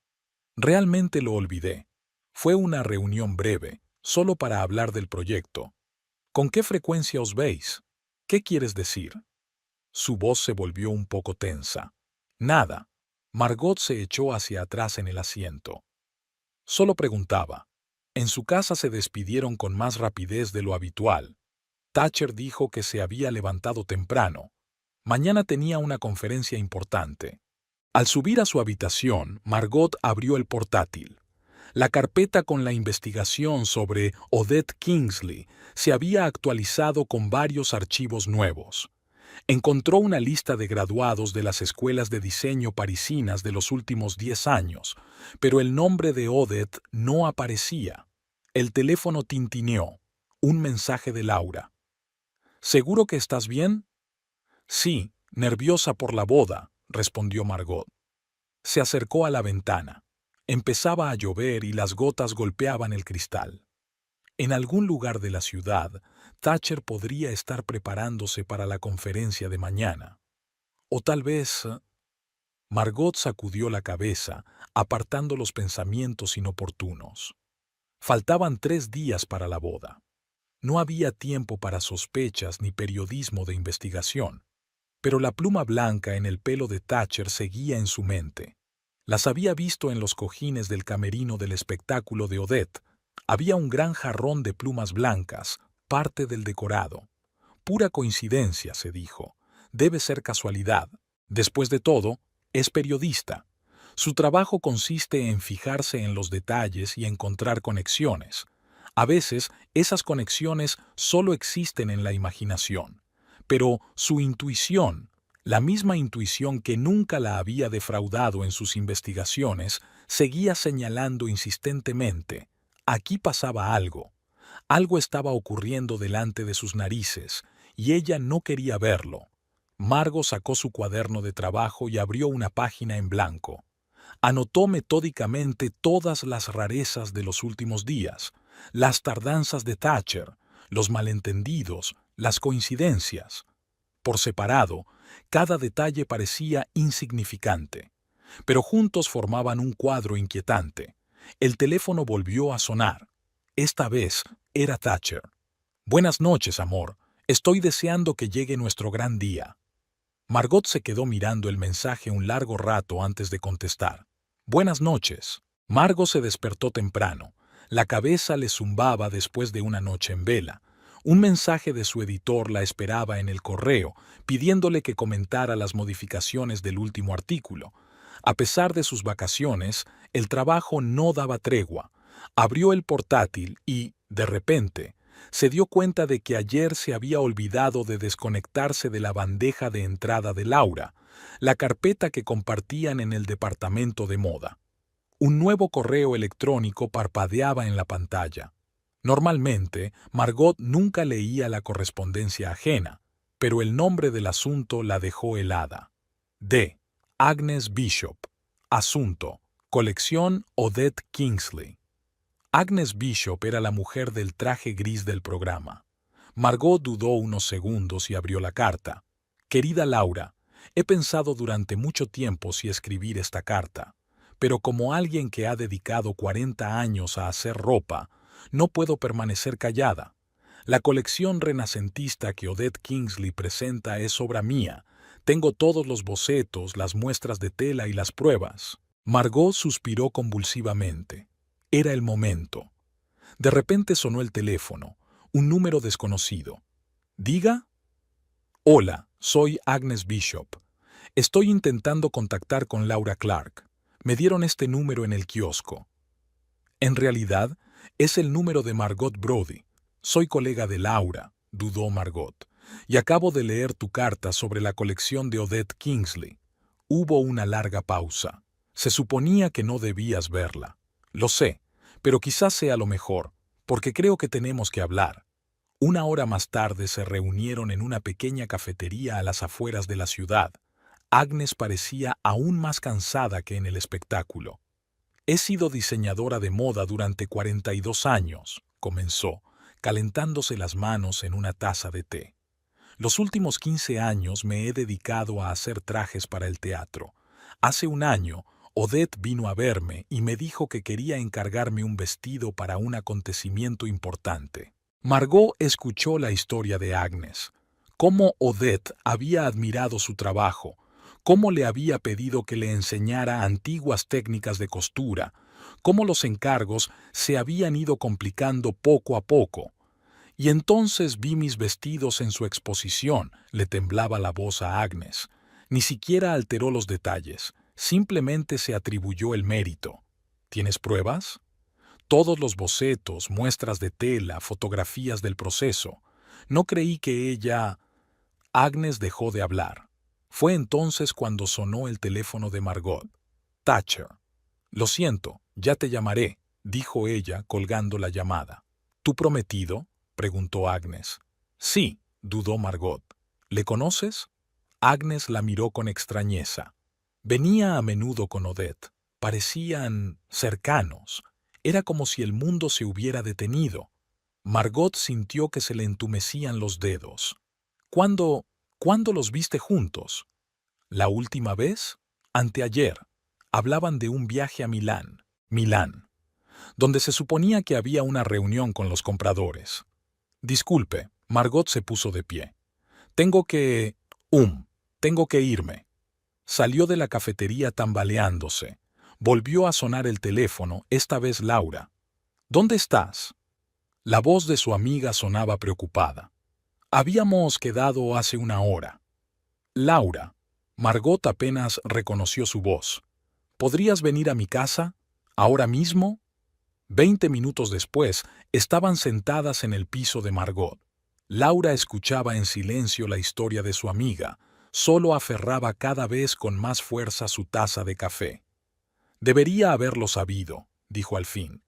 Realmente lo olvidé. Fue una reunión breve, solo para hablar del proyecto. ¿Con qué frecuencia os veis? ¿Qué quieres decir? Su voz se volvió un poco tensa. Nada. Margot se echó hacia atrás en el asiento. Solo preguntaba. En su casa se despidieron con más rapidez de lo habitual. Thatcher dijo que se había levantado temprano. Mañana tenía una conferencia importante. Al subir a su habitación, Margot abrió el portátil. La carpeta con la investigación sobre Odette Kingsley se había actualizado con varios archivos nuevos. Encontró una lista de graduados de las escuelas de diseño parisinas de los últimos 10 años, pero el nombre de Odette no aparecía. El teléfono tintineó. Un mensaje de Laura. ¿Seguro que estás bien? Sí, nerviosa por la boda, respondió Margot. Se acercó a la ventana. Empezaba a llover y las gotas golpeaban el cristal. En algún lugar de la ciudad, Thatcher podría estar preparándose para la conferencia de mañana. O tal vez... Margot sacudió la cabeza, apartando los pensamientos inoportunos. Faltaban 3 días para la boda. No había tiempo para sospechas ni periodismo de investigación. Pero la pluma blanca en el pelo de Thatcher seguía en su mente. Las había visto en los cojines del camerino del espectáculo de Odette. Había un gran jarrón de plumas blancas, parte del decorado. Pura coincidencia, se dijo. Debe ser casualidad. Después de todo, es periodista. Su trabajo consiste en fijarse en los detalles y encontrar conexiones. A veces, esas conexiones solo existen en la imaginación. Pero su intuición, la misma intuición que nunca la había defraudado en sus investigaciones, seguía señalando insistentemente. Aquí pasaba algo. Algo estaba ocurriendo delante de sus narices, y ella no quería verlo. Margot sacó su cuaderno de trabajo y abrió una página en blanco. Anotó metódicamente todas las rarezas de los últimos días, las tardanzas de Thatcher, los malentendidos, las coincidencias. Por separado, cada detalle parecía insignificante, pero juntos formaban un cuadro inquietante. El teléfono volvió a sonar. Esta vez era Thatcher. «Buenas noches, amor. Estoy deseando que llegue nuestro gran día». Margot se quedó mirando el mensaje un largo rato antes de contestar. «Buenas noches». Margot se despertó temprano. La cabeza le zumbaba después de una noche en vela. Un mensaje de su editor la esperaba en el correo, pidiéndole que comentara las modificaciones del último artículo. A pesar de sus vacaciones, el trabajo no daba tregua. Abrió el portátil y, de repente, se dio cuenta de que ayer se había olvidado de desconectarse de la bandeja de entrada de Laura, la carpeta que compartían en el departamento de moda. Un nuevo correo electrónico parpadeaba en la pantalla. Normalmente, Margot nunca leía la correspondencia ajena, pero el nombre del asunto la dejó helada. D. Agnes Bishop. Asunto: colección Odette Kingsley. Agnes Bishop era la mujer del traje gris del programa. Margot dudó unos segundos y abrió la carta. «Querida Laura, he pensado durante mucho tiempo si escribir esta carta, pero como alguien que ha dedicado 40 años a hacer ropa, no puedo permanecer callada. La colección renacentista que Odette Kingsley presenta es obra mía. Tengo todos los bocetos, las muestras de tela y las pruebas». Margot suspiró convulsivamente. Era el momento. De repente sonó el teléfono, un número desconocido. «¿Diga?» «Hola, soy Agnes Bishop. Estoy intentando contactar con Laura Clark. Me dieron este número en el kiosco». «En realidad, es el número de Margot Brodie. Soy colega de Laura», dudó Margot, «y acabo de leer tu carta sobre la colección de Odette Kingsley». Hubo una larga pausa. «Se suponía que no debías verla. Lo sé, pero quizás sea lo mejor, porque creo que tenemos que hablar». Una hora más tarde se reunieron en una pequeña cafetería a las afueras de la ciudad. Agnes parecía aún más cansada que en el espectáculo. «He sido diseñadora de moda durante 42 años», comenzó, calentándose las manos en una taza de té. «Los últimos 15 años me he dedicado a hacer trajes para el teatro. Hace un año, Odette vino a verme y me dijo que quería encargarme un vestido para un acontecimiento importante». Margot escuchó la historia de Agnes. Cómo Odette había admirado su trabajo, cómo le había pedido que le enseñara antiguas técnicas de costura, cómo los encargos se habían ido complicando poco a poco. «Y entonces vi mis vestidos en su exposición», le temblaba la voz a Agnes. Ni siquiera alteró los detalles. Simplemente se atribuyó el mérito. «¿Tienes pruebas?» «Todos los bocetos, muestras de tela, fotografías del proceso. No creí que ella...» Agnes dejó de hablar. Fue entonces cuando sonó el teléfono de Margot. «Thatcher». «Lo siento, ya te llamaré», dijo ella, colgando la llamada. ¿Tu prometido?, preguntó Agnes. Sí, dudó Margot. ¿Le conoces? Agnes la miró con extrañeza. Venía a menudo con Odette. Parecían cercanos. Era como si el mundo se hubiera detenido. Margot sintió que se le entumecían los dedos. ¿Cuándo los viste juntos? ¿La última vez? Anteayer. Hablaban de un viaje a Milán, donde se suponía que había una reunión con los compradores. Disculpe, Margot se puso de pie. Tengo que... tengo que irme. Salió de la cafetería tambaleándose. Volvió a sonar el teléfono, esta vez Laura. ¿Dónde estás? La voz de su amiga sonaba preocupada. Habíamos quedado hace una hora. Laura. Margot apenas reconoció su voz. ¿Podrías venir a mi casa? ¿Ahora mismo? 20 minutos después, estaban sentadas en el piso de Margot. Laura escuchaba en silencio la historia de su amiga, solo aferraba cada vez con más fuerza su taza de café. Debería haberlo sabido, dijo al fin.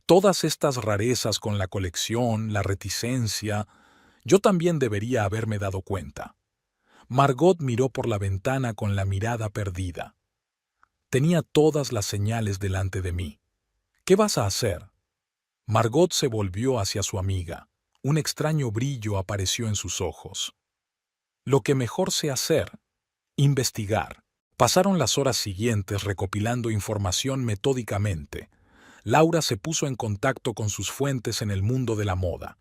Todas estas rarezas con la colección, la reticencia, yo también debería haberme dado cuenta. Margot miró por la ventana con la mirada perdida. Tenía todas las señales delante de mí. ¿Qué vas a hacer? Margot se volvió hacia su amiga. Un extraño brillo apareció en sus ojos. Lo que mejor sé hacer, investigar. Pasaron las horas siguientes recopilando información metódicamente. Laura se puso en contacto con sus fuentes en el mundo de la moda.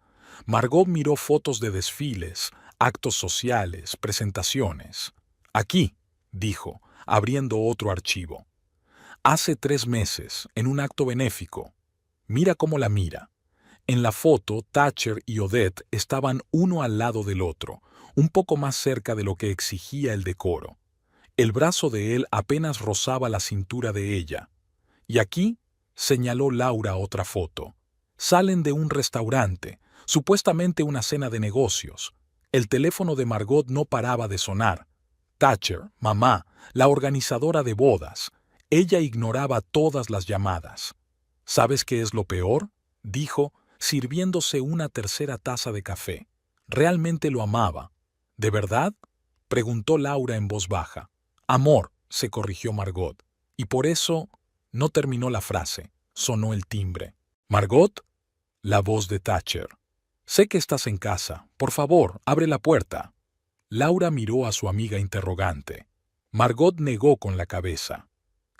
Margot miró fotos de desfiles, actos sociales, presentaciones. Aquí, dijo, abriendo otro archivo. Hace 3 meses, en un acto benéfico. Mira cómo la mira. En la foto, Thatcher y Odette estaban uno al lado del otro, un poco más cerca de lo que exigía el decoro. El brazo de él apenas rozaba la cintura de ella. Y aquí, señaló Laura otra foto. Salen de un restaurante, supuestamente una cena de negocios. El teléfono de Margot no paraba de sonar. Thatcher, mamá, la organizadora de bodas. Ella ignoraba todas las llamadas. ¿Sabes qué es lo peor?, dijo, sirviéndose una tercera taza de café. Realmente lo amaba. ¿De verdad?, preguntó Laura en voz baja. Amor, se corrigió Margot. Y por eso no terminó la frase. Sonó el timbre. ¿Margot? La voz de Thatcher. Sé que estás en casa. Por favor, abre la puerta. Laura miró a su amiga interrogante. Margot negó con la cabeza.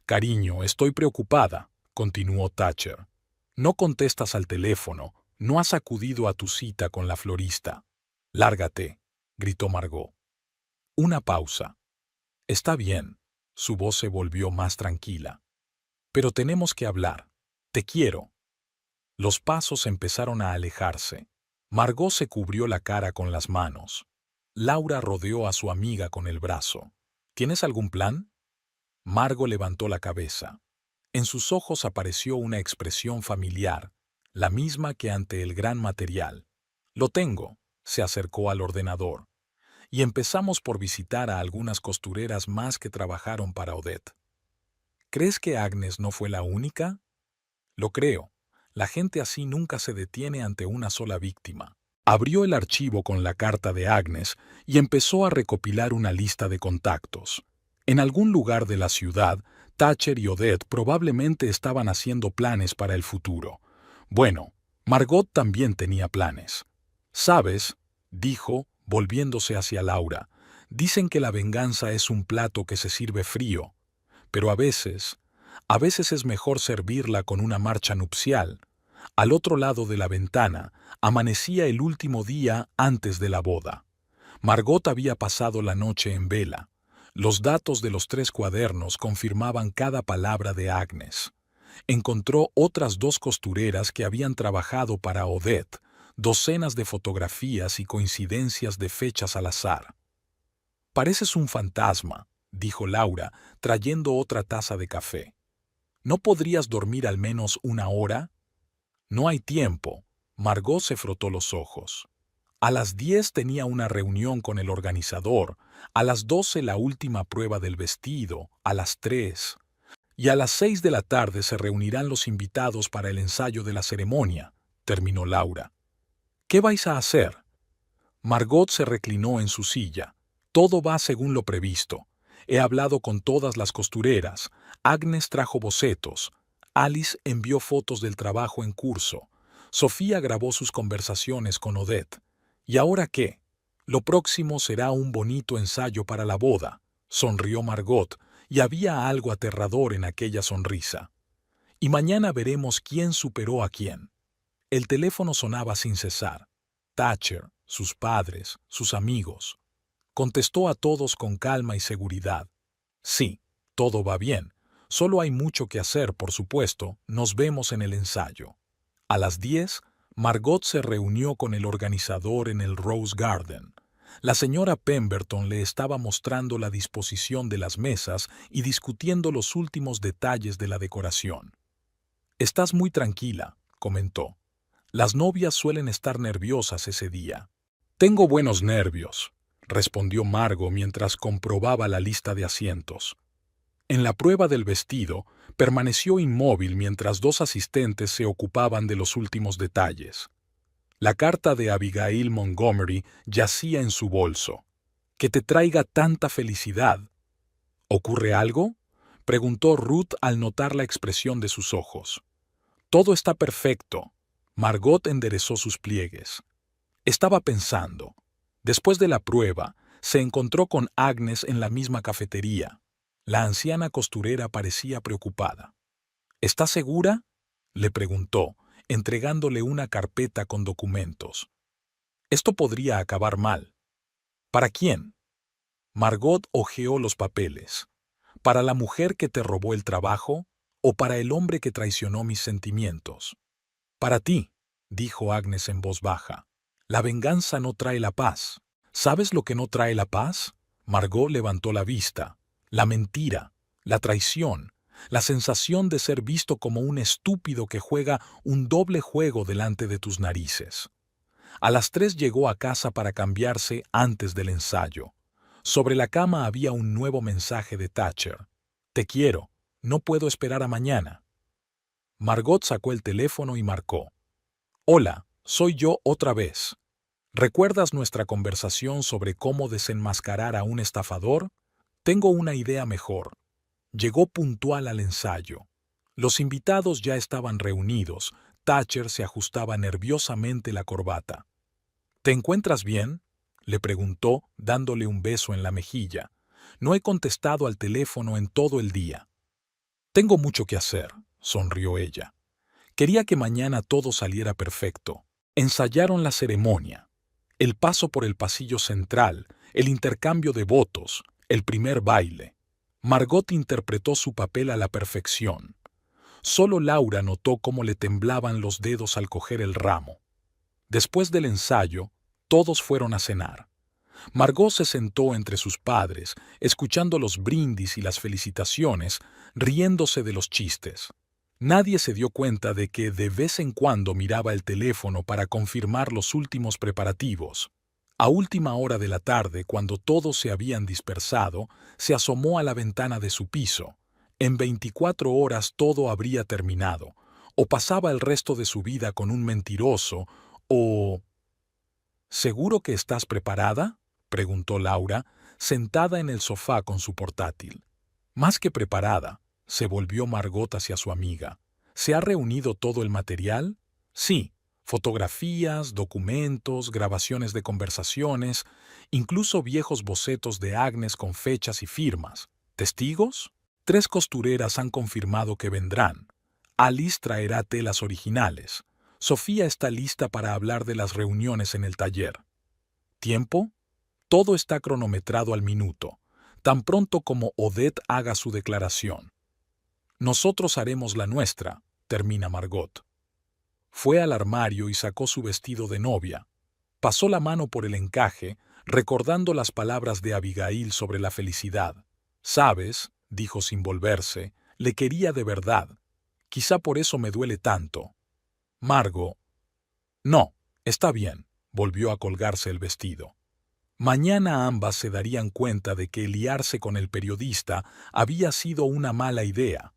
Cariño, estoy preocupada, continuó Thatcher. No contestas al teléfono, no has acudido a tu cita con la florista. Lárgate, gritó Margot. Una pausa. Está bien. Su voz se volvió más tranquila. Pero tenemos que hablar. Te quiero. Los pasos empezaron a alejarse. Margot se cubrió la cara con las manos. Laura rodeó a su amiga con el brazo. ¿Tienes algún plan? Margot levantó la cabeza. En sus ojos apareció una expresión familiar, la misma que ante el gran material. Lo tengo, se acercó al ordenador. Y empezamos por visitar a algunas costureras más que trabajaron para Odette. ¿Crees que Agnes no fue la única? Lo creo. La gente así nunca se detiene ante una sola víctima. Abrió el archivo con la carta de Agnes y empezó a recopilar una lista de contactos. En algún lugar de la ciudad, Thatcher y Odette probablemente estaban haciendo planes para el futuro. Bueno, Margot también tenía planes. ¿Sabes?, dijo, volviéndose hacia Laura. Dicen que la venganza es un plato que se sirve frío, pero a veces es mejor servirla con una marcha nupcial. Al otro lado de la ventana, amanecía el último día antes de la boda. Margot había pasado la noche en vela. Los datos de los 3 cuadernos confirmaban cada palabra de Agnes. Encontró otras 2 costureras que habían trabajado para Odette, docenas de fotografías y coincidencias de fechas al azar. «Pareces un fantasma», dijo Laura, trayendo otra taza de café. «¿No podrías dormir al menos una hora?» «No hay tiempo». Margot se frotó los ojos. A las 10 tenía una reunión con el organizador, a las 12 la última prueba del vestido, a las 3. Y a las 6 de la tarde se reunirán los invitados para el ensayo de la ceremonia, terminó Laura. ¿Qué vais a hacer? Margot se reclinó en su silla. Todo va según lo previsto. He hablado con todas las costureras. Agnes trajo bocetos. Alice envió fotos del trabajo en curso. Sofía grabó sus conversaciones con Odette. ¿Y ahora qué? Lo próximo será un bonito ensayo para la boda, sonrió Margot, y había algo aterrador en aquella sonrisa. Y mañana veremos quién superó a quién. El teléfono sonaba sin cesar. Thatcher, sus padres, sus amigos. Contestó a todos con calma y seguridad. Sí, todo va bien. Solo hay mucho que hacer, por supuesto. Nos vemos en el ensayo. A las 10, Margot se reunió con el organizador en el Rose Garden. La señora Pemberton le estaba mostrando la disposición de las mesas y discutiendo los últimos detalles de la decoración. «Estás muy tranquila», comentó. «Las novias suelen estar nerviosas ese día». «Tengo buenos nervios», respondió Margot mientras comprobaba la lista de asientos. En la prueba del vestido, permaneció inmóvil mientras dos asistentes se ocupaban de los últimos detalles. La carta de Abigail Montgomery yacía en su bolso. «Que te traiga tanta felicidad». «¿Ocurre algo?», preguntó Ruth al notar la expresión de sus ojos. «Todo está perfecto». Margot enderezó sus pliegues. Estaba pensando. Después de la prueba, se encontró con Agnes en la misma cafetería. La anciana costurera parecía preocupada. «¿Estás segura?», le preguntó, entregándole una carpeta con documentos. «Esto podría acabar mal». «¿Para quién?». Margot hojeó los papeles. «¿Para la mujer que te robó el trabajo o para el hombre que traicionó mis sentimientos?». «Para ti», dijo Agnes en voz baja. «La venganza no trae la paz». «¿Sabes lo que no trae la paz?». Margot levantó la vista. «La mentira, la traición, la sensación de ser visto como un estúpido que juega un doble juego delante de tus narices». A las 3 llegó a casa para cambiarse antes del ensayo. Sobre la cama había un nuevo mensaje de Thatcher. «Te quiero, no puedo esperar a mañana». Margot sacó el teléfono y marcó. «Hola, soy yo otra vez. ¿Recuerdas nuestra conversación sobre cómo desenmascarar a un estafador? Tengo una idea mejor». Llegó puntual al ensayo. Los invitados ya estaban reunidos. Thatcher se ajustaba nerviosamente la corbata. «¿Te encuentras bien?», le preguntó, dándole un beso en la mejilla. «No he contestado al teléfono en todo el día». «Tengo mucho que hacer», sonrió ella. Quería que mañana todo saliera perfecto. Ensayaron la ceremonia. El paso por el pasillo central, el intercambio de votos, el primer baile. Margot interpretó su papel a la perfección. Solo Laura notó cómo le temblaban los dedos al coger el ramo. Después del ensayo, todos fueron a cenar. Margot se sentó entre sus padres, escuchando los brindis y las felicitaciones, riéndose de los chistes. Nadie se dio cuenta de que de vez en cuando miraba el teléfono para confirmar los últimos preparativos. A última hora de la tarde, cuando todos se habían dispersado, se asomó a la ventana de su piso. En 24 horas todo habría terminado. O pasaba el resto de su vida con un mentiroso, o... «¿Seguro que estás preparada?», preguntó Laura, sentada en el sofá con su portátil. «Más que preparada», se volvió Margot hacia su amiga. «¿Se ha reunido todo el material?». «Sí, fotografías, documentos, grabaciones de conversaciones, incluso viejos bocetos de Agnes con fechas y firmas. ¿Testigos?». 3 costureras han confirmado que vendrán. Alice traerá telas originales. Sofía está lista para hablar de las reuniones en el taller. ¿Tiempo? Todo está cronometrado al minuto, tan pronto como Odette haga su declaración. «Nosotros haremos la nuestra», termina Margot. Fue al armario y sacó su vestido de novia. Pasó la mano por el encaje, recordando las palabras de Abigail sobre la felicidad. «Sabes», dijo sin volverse, «le quería de verdad. Quizá por eso me duele tanto». Margot. «No, está bien», volvió a colgarse el vestido. Mañana ambas se darían cuenta de que liarse con el periodista había sido una mala idea.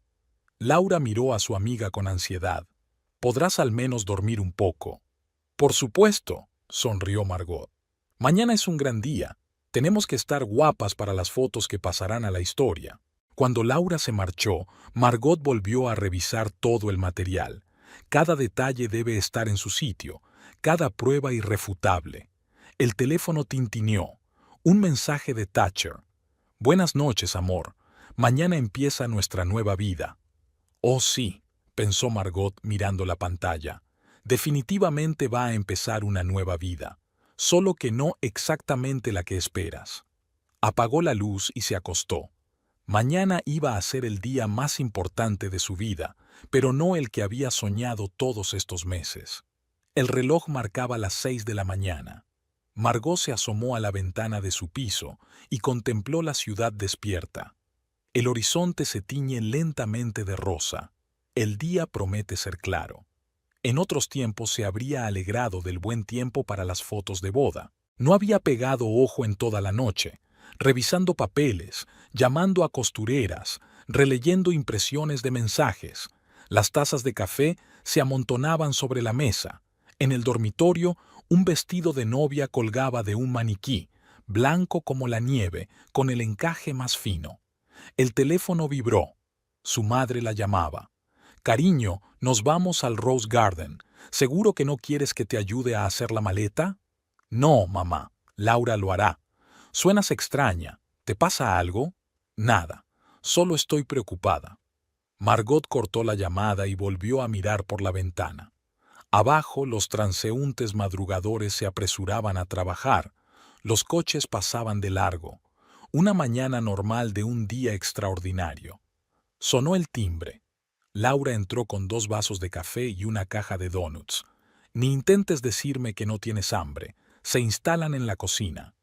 Laura miró a su amiga con ansiedad. ¿Podrás al menos dormir un poco? Por supuesto, sonrió Margot. Mañana es un gran día. Tenemos que estar guapas para las fotos que pasarán a la historia. Cuando Laura se marchó, Margot volvió a revisar todo el material. Cada detalle debe estar en su sitio, cada prueba irrefutable. El teléfono tintineó. Un mensaje de Thatcher. Buenas noches, amor. Mañana empieza nuestra nueva vida. Oh sí, pensó Margot mirando la pantalla. Definitivamente va a empezar una nueva vida, solo que no exactamente la que esperas. Apagó la luz y se acostó. Mañana iba a ser el día más importante de su vida, pero no el que había soñado todos estos meses. El reloj marcaba las 6 de la mañana. Margot se asomó a la ventana de su piso y contempló la ciudad despierta. El horizonte se tiñe lentamente de rosa. El día promete ser claro. En otros tiempos se habría alegrado del buen tiempo para las fotos de boda. No había pegado ojo en toda la noche, revisando papeles, llamando a costureras, releyendo impresiones de mensajes. Las tazas de café se amontonaban sobre la mesa. En el dormitorio, un vestido de novia colgaba de un maniquí, blanco como la nieve, con el encaje más fino. El teléfono vibró. Su madre la llamaba. «Cariño, nos vamos al Rose Garden. ¿Seguro que no quieres que te ayude a hacer la maleta?» «No, mamá. Laura lo hará». «Suenas extraña. ¿Te pasa algo?» «Nada. Solo estoy preocupada». Margot cortó la llamada y volvió a mirar por la ventana. Abajo, los transeúntes madrugadores se apresuraban a trabajar. Los coches pasaban de largo. Una mañana normal de un día extraordinario. Sonó el timbre. Laura entró con 2 vasos de café y una caja de donuts. «Ni intentes decirme que no tienes hambre. Se instalan en la cocina».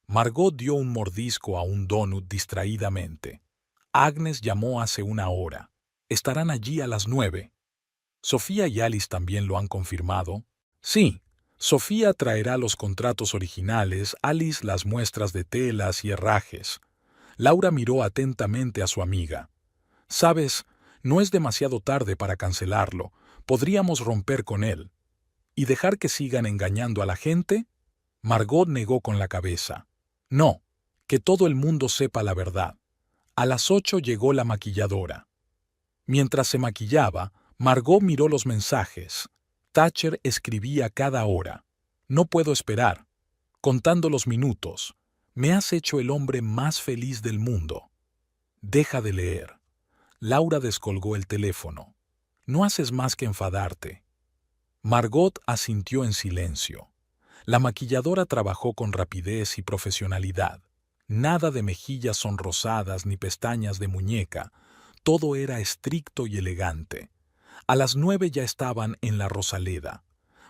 Margot dio un mordisco a un donut distraídamente. «Agnes llamó hace 1 hora. Estarán allí a las 9». «¿Sofía y Alice también lo han confirmado?» «Sí. Sofía traerá los contratos originales, Alice las muestras de telas y herrajes». Laura miró atentamente a su amiga. «Sabes, no es demasiado tarde para cancelarlo. Podríamos romper con él». «¿Y dejar que sigan engañando a la gente?» Margot negó con la cabeza. «No, que todo el mundo sepa la verdad». A las 8 llegó la maquilladora. Mientras se maquillaba, Margot miró los mensajes. Thatcher escribía cada hora. «No puedo esperar. Contando los minutos. Me has hecho el hombre más feliz del mundo». «Deja de leer». Laura descolgó el teléfono. «No haces más que enfadarte». Margot asintió en silencio. La maquilladora trabajó con rapidez y profesionalidad. Nada de mejillas sonrosadas ni pestañas de muñeca. Todo era estricto y elegante. A las 9 ya estaban en la Rosaleda.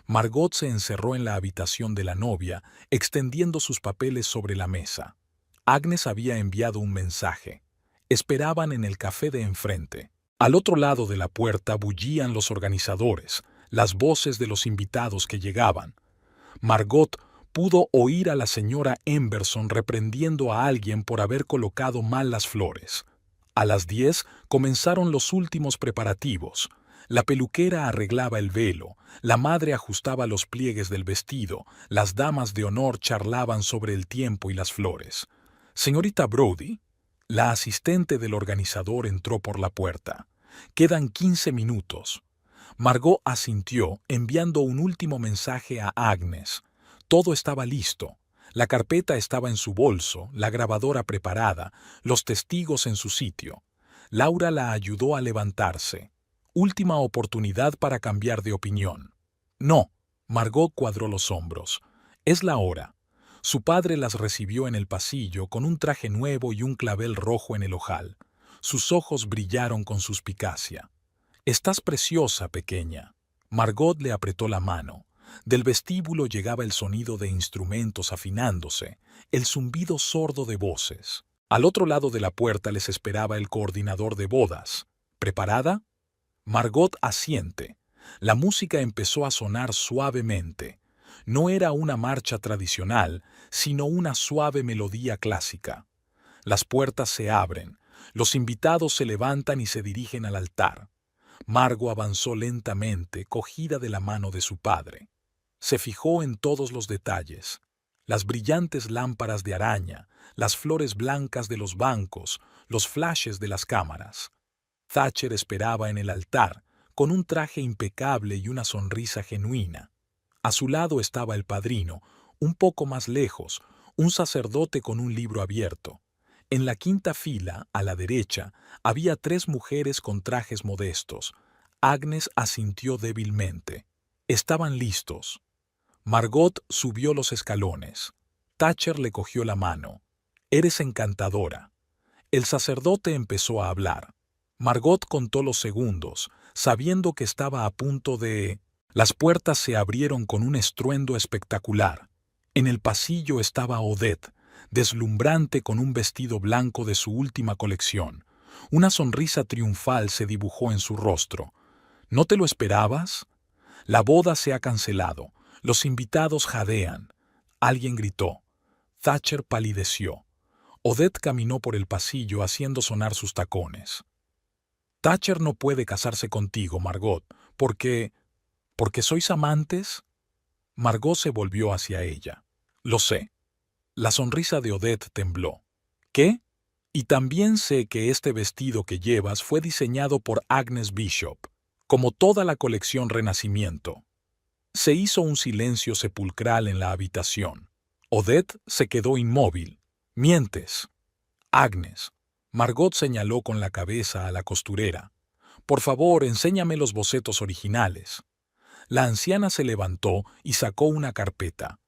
Margot se encerró en la habitación de la novia, extendiendo sus papeles sobre la mesa. Agnes había enviado un mensaje. Esperaban en el café de enfrente. Al otro lado de la puerta bullían los organizadores, las voces de los invitados que llegaban. Margot pudo oír a la señora Emberson reprendiendo a alguien por haber colocado mal las flores. A las 10 comenzaron los últimos preparativos. La peluquera arreglaba el velo, la madre ajustaba los pliegues del vestido, las damas de honor charlaban sobre el tiempo y las flores. «Señorita Brodie», la asistente del organizador entró por la puerta. «Quedan 15 minutos». Margot asintió, enviando un último mensaje a Agnes. Todo estaba listo. La carpeta estaba en su bolso, la grabadora preparada, los testigos en su sitio. Laura la ayudó a levantarse. Última oportunidad para cambiar de opinión. «No», Margot cuadró los hombros. «Es la hora». Su padre las recibió en el pasillo con un traje nuevo y un clavel rojo en el ojal. Sus ojos brillaron con suspicacia. «Estás preciosa, pequeña». Margot le apretó la mano. Del vestíbulo llegaba el sonido de instrumentos afinándose, el zumbido sordo de voces. Al otro lado de la puerta les esperaba el coordinador de bodas. ¿Preparada? Margot asiente. La música empezó a sonar suavemente. No era una marcha tradicional, sino una suave melodía clásica. Las puertas se abren. Los invitados se levantan y se dirigen al altar. Margo avanzó lentamente, cogida de la mano de su padre. Se fijó en todos los detalles: las brillantes lámparas de araña, las flores blancas de los bancos, los flashes de las cámaras. Thatcher esperaba en el altar, con un traje impecable y una sonrisa genuina. A su lado estaba el padrino, un poco más lejos, un sacerdote con un libro abierto. En la quinta fila, a la derecha, había 3 mujeres con trajes modestos. Agnes asintió débilmente. Estaban listos. Margot subió los escalones. Thatcher le cogió la mano. «Eres encantadora». El sacerdote empezó a hablar. Margot contó los segundos, sabiendo que estaba a punto de... Las puertas se abrieron con un estruendo espectacular. En el pasillo estaba Odette, deslumbrante con un vestido blanco de su última colección. Una sonrisa triunfal se dibujó en su rostro. ¿No te lo esperabas? La boda se ha cancelado. Los invitados jadean. Alguien gritó. Thatcher palideció. Odette caminó por el pasillo haciendo sonar sus tacones. «Thatcher no puede casarse contigo, Margot, porque sois amantes». Margot se volvió hacia ella. «Lo sé». La sonrisa de Odette tembló. «¿Qué? Y también sé que este vestido que llevas fue diseñado por Agnes Bishop, como toda la colección Renacimiento». Se hizo un silencio sepulcral en la habitación. Odette se quedó inmóvil. «Mientes». «Agnes». Margot señaló con la cabeza a la costurera. «Por favor, enséñame los bocetos originales». La anciana se levantó y sacó una carpeta.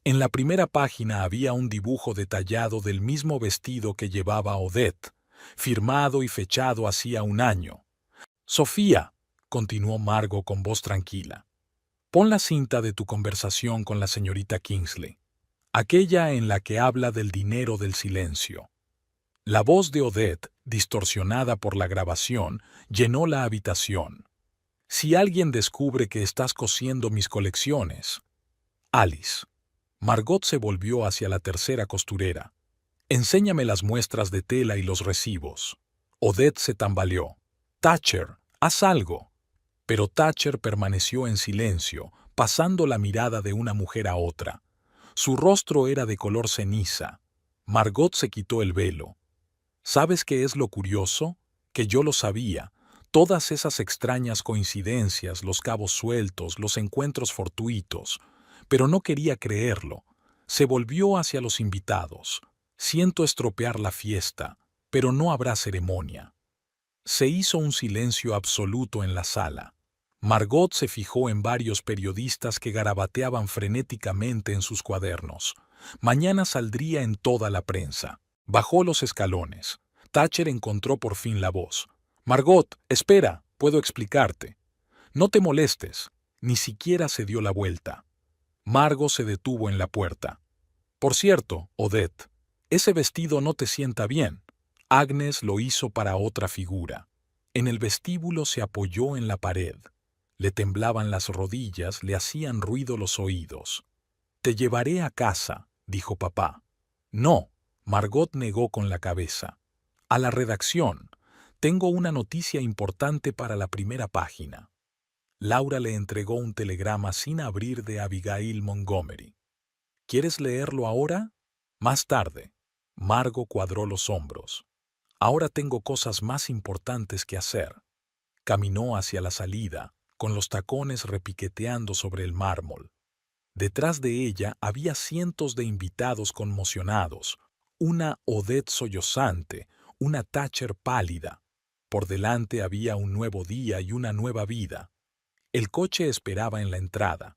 En la primera página había un dibujo detallado del mismo vestido que llevaba Odette, firmado y fechado hacía un año. «Sofía», continuó Margot con voz tranquila, «pon la cinta de tu conversación con la señorita Kingsley, aquella en la que habla del dinero del silencio». La voz de Odette, distorsionada por la grabación, llenó la habitación. «Si alguien descubre que estás cosiendo mis colecciones...» «Alice». Margot se volvió hacia la tercera costurera. «Enséñame las muestras de tela y los recibos». Odette se tambaleó. «Thatcher, haz algo». Pero Thatcher permaneció en silencio, pasando la mirada de una mujer a otra. Su rostro era de color ceniza. Margot se quitó el velo. ¿Sabes qué es lo curioso? Que yo lo sabía. Todas esas extrañas coincidencias, los cabos sueltos, los encuentros fortuitos. Pero no quería creerlo. Se volvió hacia los invitados. «Siento estropear la fiesta, pero no habrá ceremonia». Se hizo un silencio absoluto en la sala. Margot se fijó en varios periodistas que garabateaban frenéticamente en sus cuadernos. Mañana saldría en toda la prensa. Bajó los escalones. Thatcher encontró por fin la voz. «Margot, espera, puedo explicarte». «No te molestes». Ni siquiera se dio la vuelta. Margot se detuvo en la puerta. «Por cierto, Odette, ese vestido no te sienta bien». Agnes lo hizo para otra figura. En el vestíbulo se apoyó en la pared. Le temblaban las rodillas, le hacían ruido los oídos. «Te llevaré a casa», dijo papá. «No». Margot negó con la cabeza. «A la redacción. Tengo una noticia importante para la primera página». Laura le entregó un telegrama sin abrir de Abigail Montgomery. «¿Quieres leerlo ahora?» «Más tarde». Margot cuadró los hombros. «Ahora tengo cosas más importantes que hacer». Caminó hacia la salida, con los tacones repiqueteando sobre el mármol. Detrás de ella había cientos de invitados conmocionados, una Odette sollozante, una Thatcher pálida. Por delante había un nuevo día y una nueva vida. El coche esperaba en la entrada.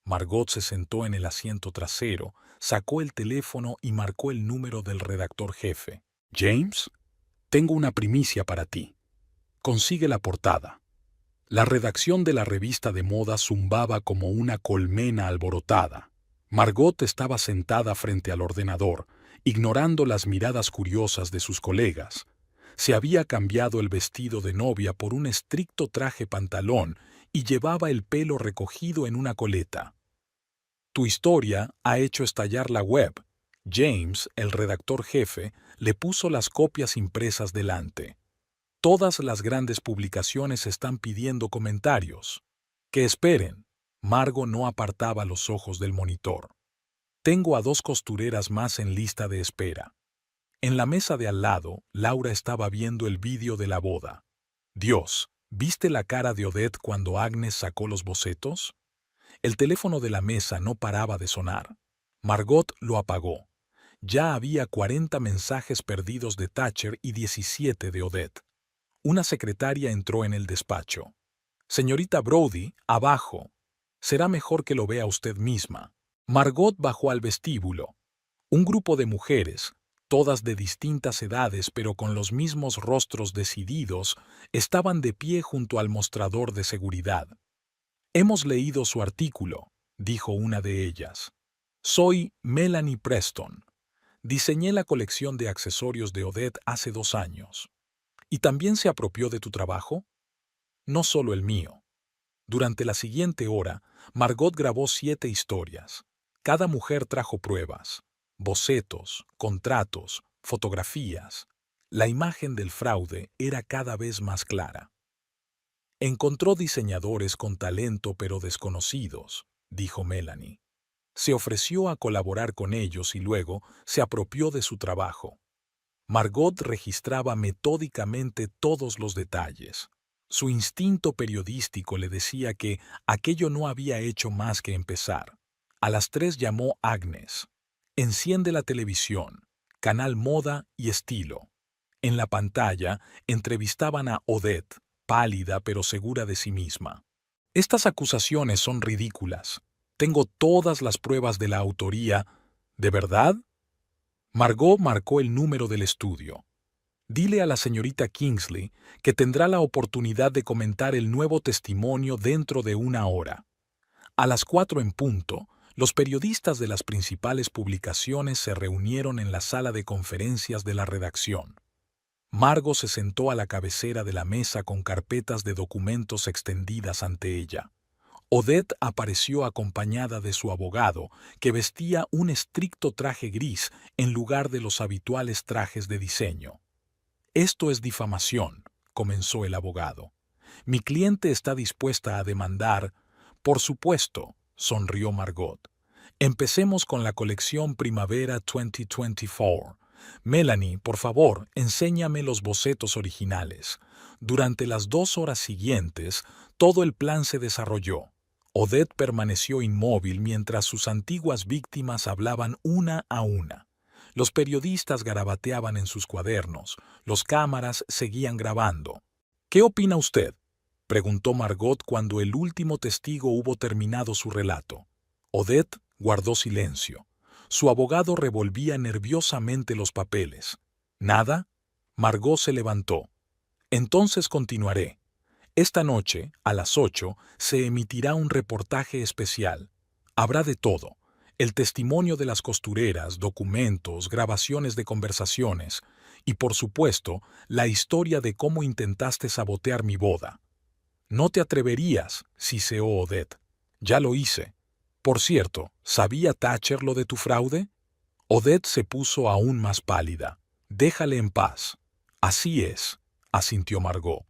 Margot se sentó en el asiento trasero, sacó el teléfono y marcó el número del redactor jefe. «James, tengo una primicia para ti. Consigue la portada». La redacción de la revista de moda zumbaba como una colmena alborotada. Margot estaba sentada frente al ordenador, ignorando las miradas curiosas de sus colegas. Se había cambiado el vestido de novia por un estricto traje pantalón y llevaba el pelo recogido en una coleta. «Tu historia ha hecho estallar la web», James, el redactor jefe, le puso las copias impresas delante. Todas las grandes publicaciones están pidiendo comentarios. Que esperen. Margo no apartaba los ojos del monitor. Tengo a 2 costureras más en lista de espera. En la mesa de al lado, Laura estaba viendo el vídeo de la boda. Dios, ¿viste la cara de Odette cuando Agnes sacó los bocetos? El teléfono de la mesa no paraba de sonar. Margot lo apagó. Ya había 40 mensajes perdidos de Thatcher y 17 de Odette. Una secretaria entró en el despacho. Señorita Brodie, abajo. Será mejor que lo vea usted misma. Margot bajó al vestíbulo. Un grupo de mujeres, todas de distintas edades pero con los mismos rostros decididos, estaban de pie junto al mostrador de seguridad. Hemos leído su artículo, dijo una de ellas. Soy Melanie Preston. Diseñé la colección de accesorios de Odette hace 2 años. ¿Y también se apropió de tu trabajo? No solo el mío. Durante la siguiente hora, Margot grabó 7 historias. Cada mujer trajo pruebas, bocetos, contratos, fotografías. La imagen del fraude era cada vez más clara. Encontró diseñadores con talento pero desconocidos, dijo Melanie. Se ofreció a colaborar con ellos y luego se apropió de su trabajo. Margot registraba metódicamente todos los detalles. Su instinto periodístico le decía que aquello no había hecho más que empezar. A las 3 llamó Agnes. Enciende la televisión, canal Moda y Estilo. En la pantalla entrevistaban a Odette, pálida pero segura de sí misma. Estas acusaciones son ridículas. Tengo todas las pruebas de la autoría. ¿De verdad? Margot marcó el número del estudio. Dile a la señorita Kingsley que tendrá la oportunidad de comentar el nuevo testimonio dentro de 1 hora. A las 4 en punto, los periodistas de las principales publicaciones se reunieron en la sala de conferencias de la redacción. Margot se sentó a la cabecera de la mesa con carpetas de documentos extendidas ante ella. Odette apareció acompañada de su abogado, que vestía un estricto traje gris en lugar de los habituales trajes de diseño. Esto es difamación, comenzó el abogado. Mi cliente está dispuesta a demandar. Por supuesto, sonrió Margot. Empecemos con la colección Primavera 2024. Melanie, por favor, enséñame los bocetos originales. Durante las 2 horas siguientes, todo el plan se desarrolló. Odette permaneció inmóvil mientras sus antiguas víctimas hablaban una a una. Los periodistas garabateaban en sus cuadernos, los cámaras seguían grabando. ¿Qué opina usted?, preguntó Margot cuando el último testigo hubo terminado su relato. Odette guardó silencio. Su abogado revolvía nerviosamente los papeles. ¿Nada? Margot se levantó. Entonces continuaré. Esta noche, a las 8, se emitirá un reportaje especial. Habrá de todo. El testimonio de las costureras, documentos, grabaciones de conversaciones y, por supuesto, la historia de cómo intentaste sabotear mi boda. No te atreverías, siseó Odette. Ya lo hice. Por cierto, ¿sabía Thatcher lo de tu fraude? Odette se puso aún más pálida. Déjale en paz. Así es, asintió Margot.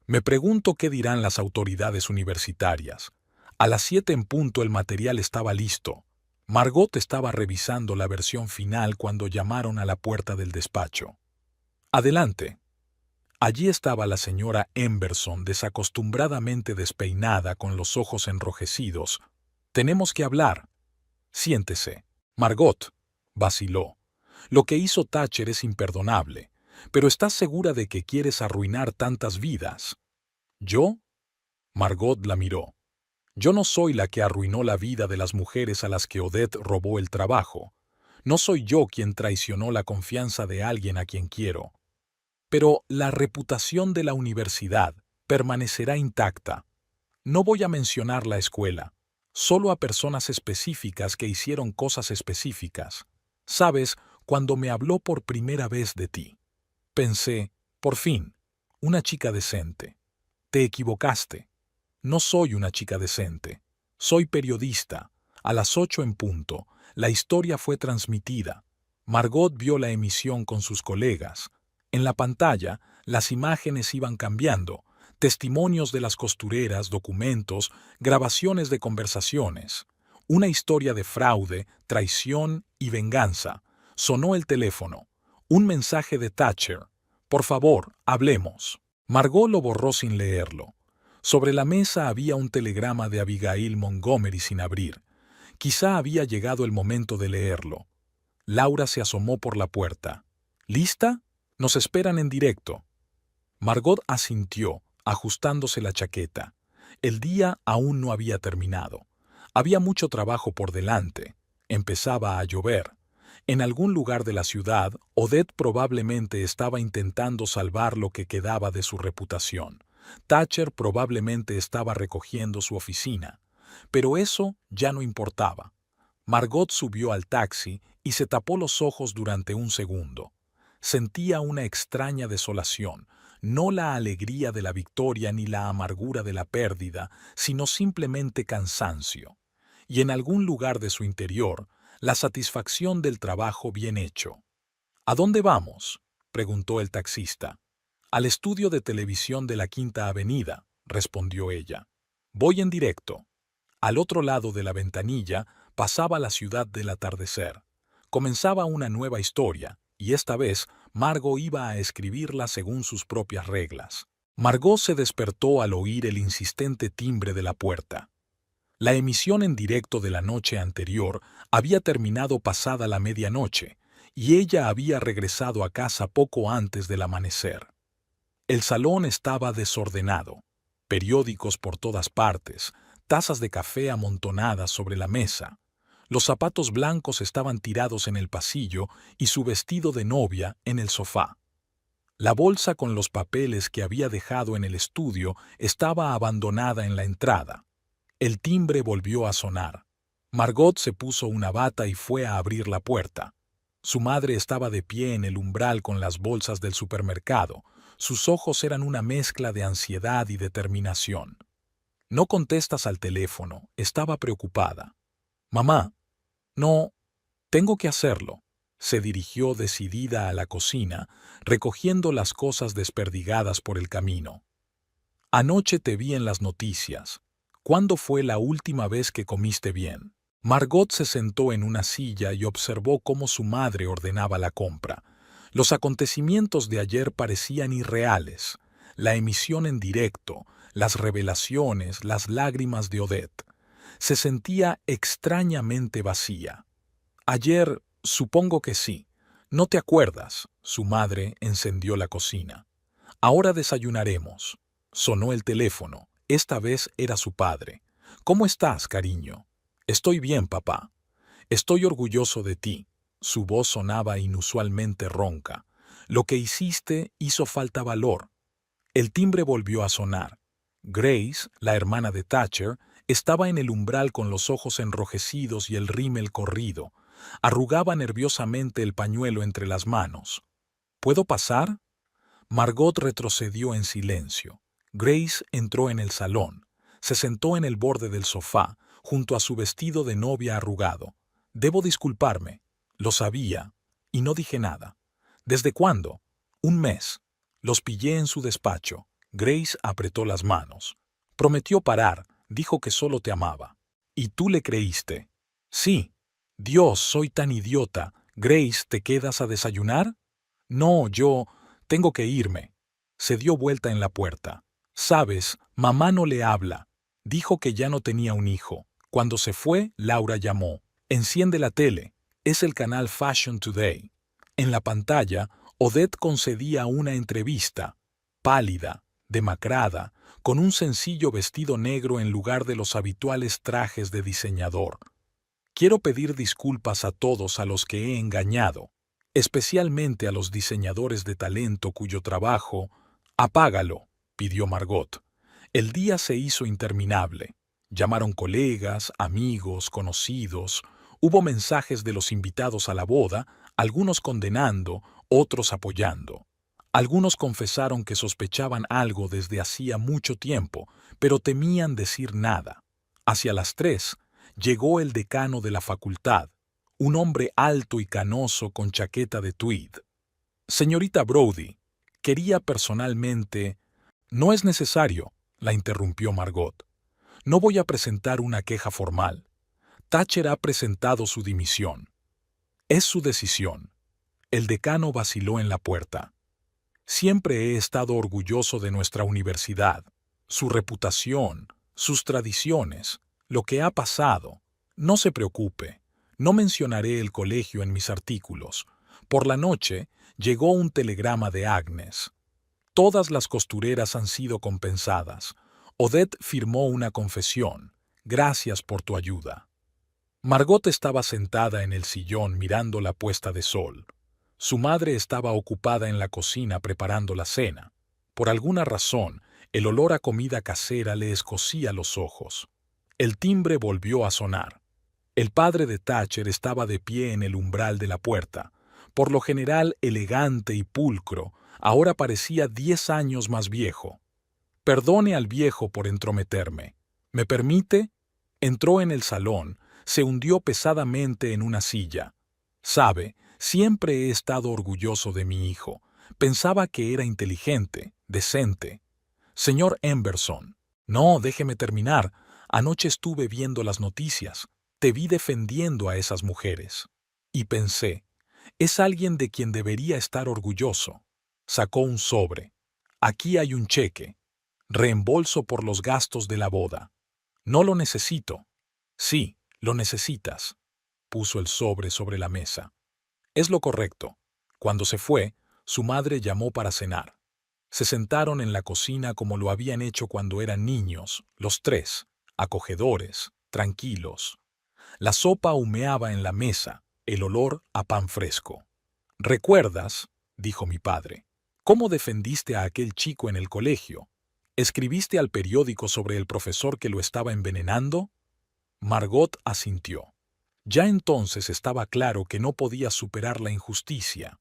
Me pregunto qué dirán las autoridades universitarias. A las 7 en punto el material estaba listo. Margot estaba revisando la versión final cuando llamaron a la puerta del despacho. Adelante. Allí estaba la señora Emberson desacostumbradamente despeinada con los ojos enrojecidos. Tenemos que hablar. Siéntese. Margot, vaciló. Lo que hizo Thatcher es imperdonable. Pero ¿estás segura de que quieres arruinar tantas vidas? ¿Yo? Margot la miró. Yo no soy la que arruinó la vida de las mujeres a las que Odette robó el trabajo. No soy yo quien traicionó la confianza de alguien a quien quiero. Pero la reputación de la universidad permanecerá intacta. No voy a mencionar la escuela, solo a personas específicas que hicieron cosas específicas. Sabes, cuando me habló por primera vez de ti, pensé, por fin, una chica decente. Te equivocaste. No soy una chica decente. Soy periodista. A las 8 en punto, la historia fue transmitida. Margot vio la emisión con sus colegas. En la pantalla, las imágenes iban cambiando, testimonios de las costureras, documentos, grabaciones de conversaciones. Una historia de fraude, traición y venganza. Sonó el teléfono. Un mensaje de Thatcher. Por favor, hablemos. Margot lo borró sin leerlo. Sobre la mesa había un telegrama de Abigail Montgomery sin abrir. Quizá había llegado el momento de leerlo. Laura se asomó por la puerta. ¿Lista? Nos esperan en directo. Margot asintió, ajustándose la chaqueta. El día aún no había terminado. Había mucho trabajo por delante. Empezaba a llover. En algún lugar de la ciudad, Odette probablemente estaba intentando salvar lo que quedaba de su reputación. Thatcher probablemente estaba recogiendo su oficina. Pero eso ya no importaba. Margot subió al taxi y se tapó los ojos durante un segundo. Sentía una extraña desolación, no la alegría de la victoria ni la amargura de la pérdida, sino simplemente cansancio. Y en algún lugar de su interior, la satisfacción del trabajo bien hecho. ¿A dónde vamos?, preguntó el taxista. Al estudio de televisión de la Quinta Avenida, respondió ella. Voy en directo. Al otro lado de la ventanilla pasaba la ciudad del atardecer. Comenzaba una nueva historia, y esta vez Margot iba a escribirla según sus propias reglas. Margot se despertó al oír el insistente timbre de la puerta. La emisión en directo de la noche anterior había terminado pasada la medianoche, y ella había regresado a casa poco antes del amanecer. El salón estaba desordenado, periódicos por todas partes, tazas de café amontonadas sobre la mesa. Los zapatos blancos estaban tirados en el pasillo y su vestido de novia en el sofá. La bolsa con los papeles que había dejado en el estudio estaba abandonada en la entrada. El timbre volvió a sonar. Margot se puso una bata y fue a abrir la puerta. Su madre estaba de pie en el umbral con las bolsas del supermercado. Sus ojos eran una mezcla de ansiedad y determinación. «No contestas al teléfono», estaba preocupada. «Mamá, no, tengo que hacerlo». Se dirigió decidida a la cocina, recogiendo las cosas desperdigadas por el camino. «Anoche te vi en las noticias. ¿Cuándo fue la última vez que comiste bien?». Margot se sentó en una silla y observó cómo su madre ordenaba la compra. Los acontecimientos de ayer parecían irreales. La emisión en directo, las revelaciones, las lágrimas de Odette. Se sentía extrañamente vacía. «Ayer, supongo que sí. ¿No te acuerdas?». Su madre encendió la cocina. «Ahora desayunaremos». Sonó el teléfono. Esta vez era su padre. «¿Cómo estás, cariño?». «Estoy bien, papá». «Estoy orgulloso de ti». Su voz sonaba inusualmente ronca. «Lo que hiciste hizo falta valor». El timbre volvió a sonar. Grace, la hermana de Thatcher, estaba en el umbral con los ojos enrojecidos y el rímel corrido. Arrugaba nerviosamente el pañuelo entre las manos. «¿Puedo pasar?». Margot retrocedió en silencio. Grace entró en el salón. Se sentó en el borde del sofá, junto a su vestido de novia arrugado. «Debo disculparme». Lo sabía, y no dije nada. «¿Desde cuándo?». «Un mes». Los pillé en su despacho. Grace apretó las manos. «Prometió parar, dijo que solo te amaba». «¿Y tú le creíste?». «Sí». «Dios, soy tan idiota. Grace, ¿te quedas a desayunar?». «No, yo tengo que irme». Se dio vuelta en la puerta. «Sabes, mamá no le habla. Dijo que ya no tenía un hijo». Cuando se fue, Laura llamó. «Enciende la tele. Es el canal Fashion Today». En la pantalla, Odette concedía una entrevista, pálida, demacrada, con un sencillo vestido negro en lugar de los habituales trajes de diseñador. «Quiero pedir disculpas a todos a los que he engañado, especialmente a los diseñadores de talento cuyo trabajo...». «Apágalo», pidió Margot. El día se hizo interminable. Llamaron colegas, amigos, conocidos. Hubo mensajes de los invitados a la boda, algunos condenando, otros apoyando. Algunos confesaron que sospechaban algo desde hacía mucho tiempo, pero temían decir nada. Hacia las 3, llegó el decano de la facultad, un hombre alto y canoso con chaqueta de tweed. Señorita Brodie, quería personalmente... No es necesario, la interrumpió Margot. No voy a presentar una queja formal. Thatcher ha presentado su dimisión. Es su decisión. El decano vaciló en la puerta. Siempre he estado orgulloso de nuestra universidad, su reputación, sus tradiciones, lo que ha pasado. No se preocupe, no mencionaré el colegio en mis artículos. Por la noche llegó un telegrama de Agnes. Todas las costureras han sido compensadas. Odette firmó una confesión. Gracias por tu ayuda. Margot estaba sentada en el sillón mirando la puesta de sol. Su madre estaba ocupada en la cocina preparando la cena. Por alguna razón, el olor a comida casera le escocía los ojos. El timbre volvió a sonar. El padre de Thatcher estaba de pie en el umbral de la puerta. Por lo general elegante y pulcro, ahora parecía 10 años más viejo. Perdone al viejo por entrometerme. ¿Me permite? Entró en el salón, se hundió pesadamente en una silla. Sabe, siempre he estado orgulloso de mi hijo. Pensaba que era inteligente, decente. Señor Emberson. No, déjeme terminar. Anoche estuve viendo las noticias. Te vi defendiendo a esas mujeres. Y pensé, es alguien de quien debería estar orgulloso. Sacó un sobre. Aquí hay un cheque. Reembolso por los gastos de la boda. No lo necesito. Sí, lo necesitas. Puso el sobre la mesa. Es lo correcto. Cuando se fue, su madre llamó para cenar. Se sentaron en la cocina como lo habían hecho cuando eran niños, los tres, acogedores, tranquilos. La sopa humeaba en la mesa, el olor a pan fresco. ¿Recuerdas?, dijo mi padre, cómo defendiste a aquel chico en el colegio. ¿Escribiste al periódico sobre el profesor que lo estaba envenenando? Margot asintió. Ya entonces estaba claro que no podía superar la injusticia.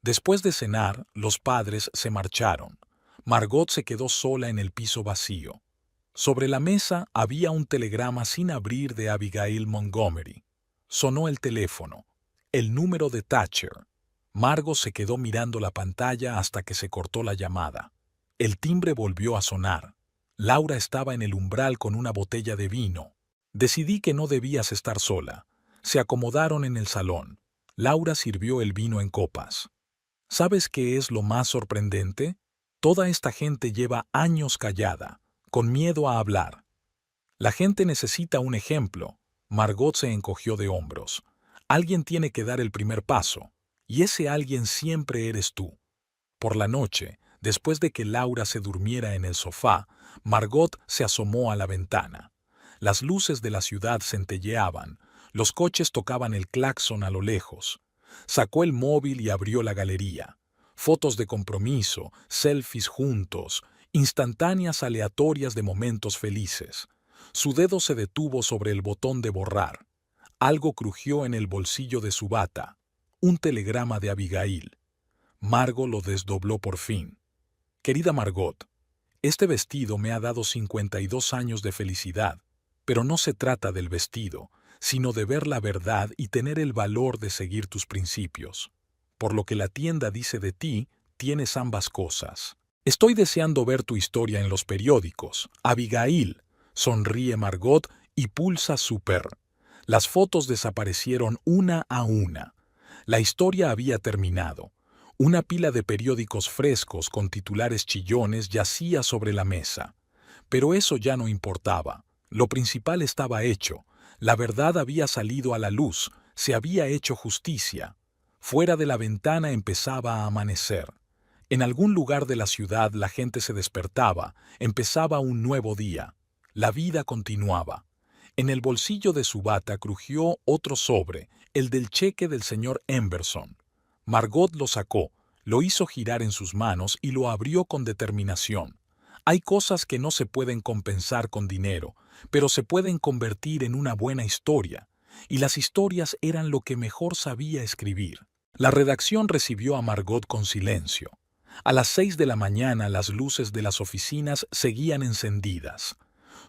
Después de cenar, los padres se marcharon. Margot se quedó sola en el piso vacío. Sobre la mesa había un telegrama sin abrir de Abigail Montgomery. Sonó el teléfono. El número de Thatcher. Margot se quedó mirando la pantalla hasta que se cortó la llamada. El timbre volvió a sonar. Laura estaba en el umbral con una botella de vino. Decidí que no debías estar sola. Se acomodaron en el salón. Laura sirvió el vino en copas. ¿Sabes qué es lo más sorprendente? Toda esta gente lleva años callada, con miedo a hablar. La gente necesita un ejemplo. Margot se encogió de hombros. Alguien tiene que dar el primer paso, y ese alguien siempre eres tú. Por la noche, después de que Laura se durmiera en el sofá, Margot se asomó a la ventana. Las luces de la ciudad centelleaban, los coches tocaban el claxon a lo lejos. Sacó el móvil y abrió la galería. Fotos de compromiso, selfies juntos, instantáneas aleatorias de momentos felices. Su dedo se detuvo sobre el botón de borrar. Algo crujió en el bolsillo de su bata. Un telegrama de Abigail. Margot lo desdobló por fin. Querida Margot, este vestido me ha dado 52 años de felicidad, pero no se trata del vestido, sino de ver la verdad y tener el valor de seguir tus principios. Por lo que la tienda dice de ti, tienes ambas cosas. Estoy deseando ver tu historia en los periódicos. Abigail, sonríe Margot y pulsa super. Las fotos desaparecieron una a una. La historia había terminado. Una pila de periódicos frescos con titulares chillones yacía sobre la mesa. Pero eso ya no importaba. Lo principal estaba hecho. La verdad había salido a la luz, se había hecho justicia. Fuera de la ventana empezaba a amanecer. En algún lugar de la ciudad la gente se despertaba, empezaba un nuevo día. La vida continuaba. En el bolsillo de su bata crujió otro sobre, el del cheque del señor Emberson. Margot lo sacó, lo hizo girar en sus manos y lo abrió con determinación. Hay cosas que no se pueden compensar con dinero, pero se pueden convertir en una buena historia, y las historias eran lo que mejor sabía escribir. La redacción recibió a Margot con silencio. A las 6 de la mañana las luces de las oficinas seguían encendidas.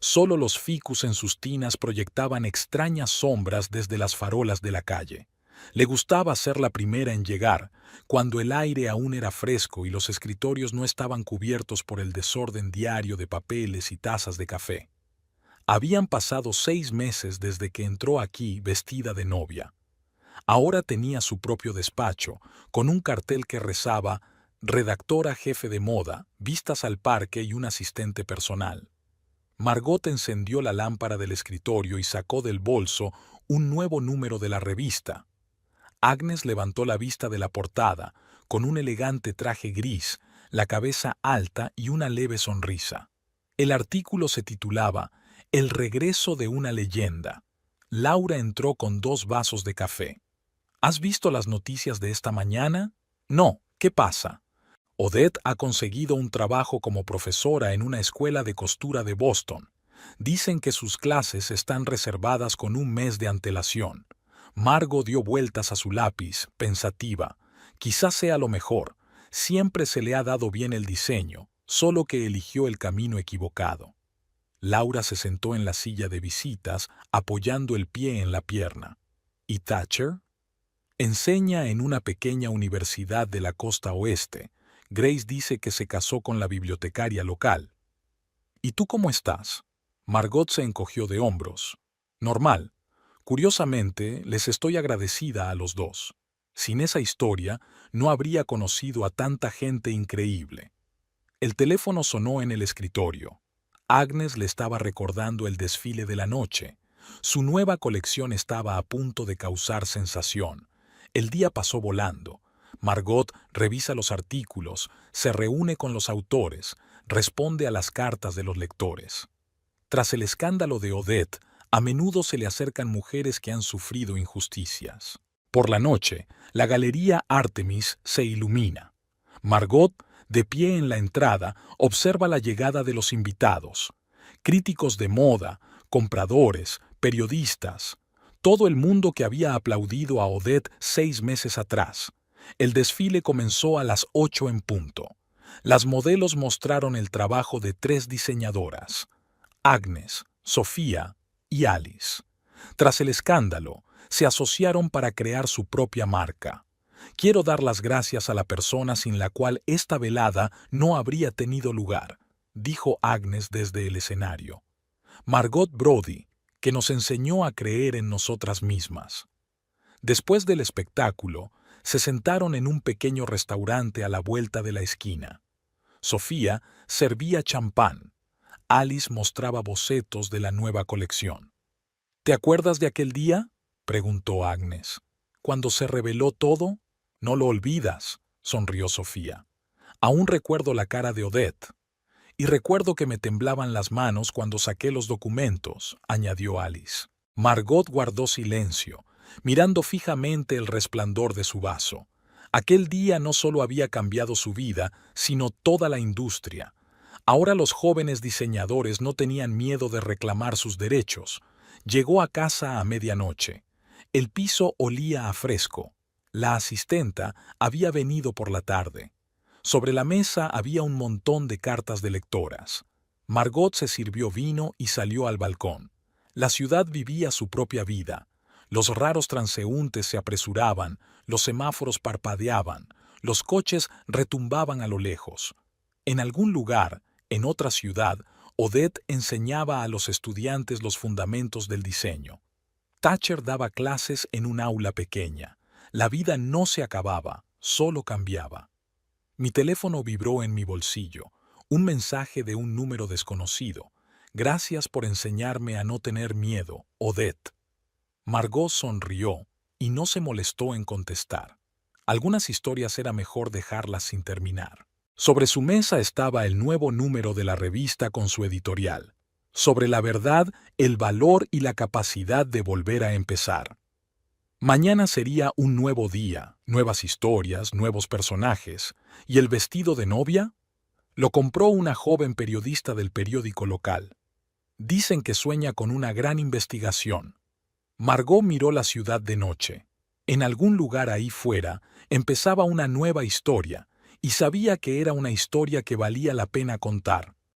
Solo los ficus en sus tinas proyectaban extrañas sombras desde las farolas de la calle. Le gustaba ser la primera en llegar, cuando el aire aún era fresco y los escritorios no estaban cubiertos por el desorden diario de papeles y tazas de café. Habían pasado 6 meses desde que entró aquí vestida de novia. Ahora tenía su propio despacho, con un cartel que rezaba «Redactora jefe de moda, vistas al parque y un asistente personal». Margot encendió la lámpara del escritorio y sacó del bolso un nuevo número de la revista. Agnes levantó la vista de la portada, con un elegante traje gris, la cabeza alta y una leve sonrisa. El artículo se titulaba «El regreso de una leyenda». Laura entró con 2 vasos de café. ¿Has visto las noticias de esta mañana? No, ¿qué pasa? Odette ha conseguido un trabajo como profesora en una escuela de costura de Boston. Dicen que sus clases están reservadas con un mes de antelación. Margot dio vueltas a su lápiz, pensativa. Quizás sea lo mejor. Siempre se le ha dado bien el diseño, solo que eligió el camino equivocado. Laura se sentó en la silla de visitas, apoyando el pie en la pierna. ¿Y Thatcher? Enseña en una pequeña universidad de la costa oeste. Grace dice que se casó con la bibliotecaria local. ¿Y tú cómo estás? Margot se encogió de hombros. Normal. Curiosamente, les estoy agradecida a los dos. Sin esa historia, no habría conocido a tanta gente increíble. El teléfono sonó en el escritorio. Agnes le estaba recordando el desfile de la noche. Su nueva colección estaba a punto de causar sensación. El día pasó volando. Margot revisa los artículos, se reúne con los autores, responde a las cartas de los lectores. Tras el escándalo de Odette, a menudo se le acercan mujeres que han sufrido injusticias. Por la noche, la galería Artemis se ilumina. Margot, de pie en la entrada, observa la llegada de los invitados. Críticos de moda, compradores, periodistas. Todo el mundo que había aplaudido a Odette 6 meses atrás. El desfile comenzó a las 8 en punto. Las modelos mostraron el trabajo de 3 diseñadoras: Agnes, Sofía y Alice. Tras el escándalo, se asociaron para crear su propia marca. Quiero dar las gracias a la persona sin la cual esta velada no habría tenido lugar, dijo Agnes desde el escenario. Margot Brodie, que nos enseñó a creer en nosotras mismas. Después del espectáculo, se sentaron en un pequeño restaurante a la vuelta de la esquina. Sofía servía champán. Alice mostraba bocetos de la nueva colección. ¿Te acuerdas de aquel día?, preguntó Agnes. ¿Cuando se reveló todo? No lo olvidas, sonrió Sofía. Aún recuerdo la cara de Odette. Y recuerdo que me temblaban las manos cuando saqué los documentos, añadió Alice. Margot guardó silencio, mirando fijamente el resplandor de su vaso. Aquel día no solo había cambiado su vida, sino toda la industria. Ahora los jóvenes diseñadores no tenían miedo de reclamar sus derechos. Llegó a casa a medianoche. El piso olía a fresco. La asistenta había venido por la tarde. Sobre la mesa había un montón de cartas de lectoras. Margot se sirvió vino y salió al balcón. La ciudad vivía su propia vida. Los raros transeúntes se apresuraban, los semáforos parpadeaban, los coches retumbaban a lo lejos. En algún lugar, en otra ciudad, Odette enseñaba a los estudiantes los fundamentos del diseño. Thatcher daba clases en un aula pequeña. La vida no se acababa, solo cambiaba. Mi teléfono vibró en mi bolsillo. Un mensaje de un número desconocido. Gracias por enseñarme a no tener miedo, Odette. Margot sonrió y no se molestó en contestar. Algunas historias era mejor dejarlas sin terminar. Sobre su mesa estaba el nuevo número de la revista con su editorial. Sobre la verdad, el valor y la capacidad de volver a empezar. Mañana sería un nuevo día, nuevas historias, nuevos personajes. ¿Y el vestido de novia? Lo compró una joven periodista del periódico local. Dicen que sueña con una gran investigación. Margot miró la ciudad de noche. En algún lugar ahí fuera empezaba una nueva historia, y sabía que era una historia que valía la pena contar.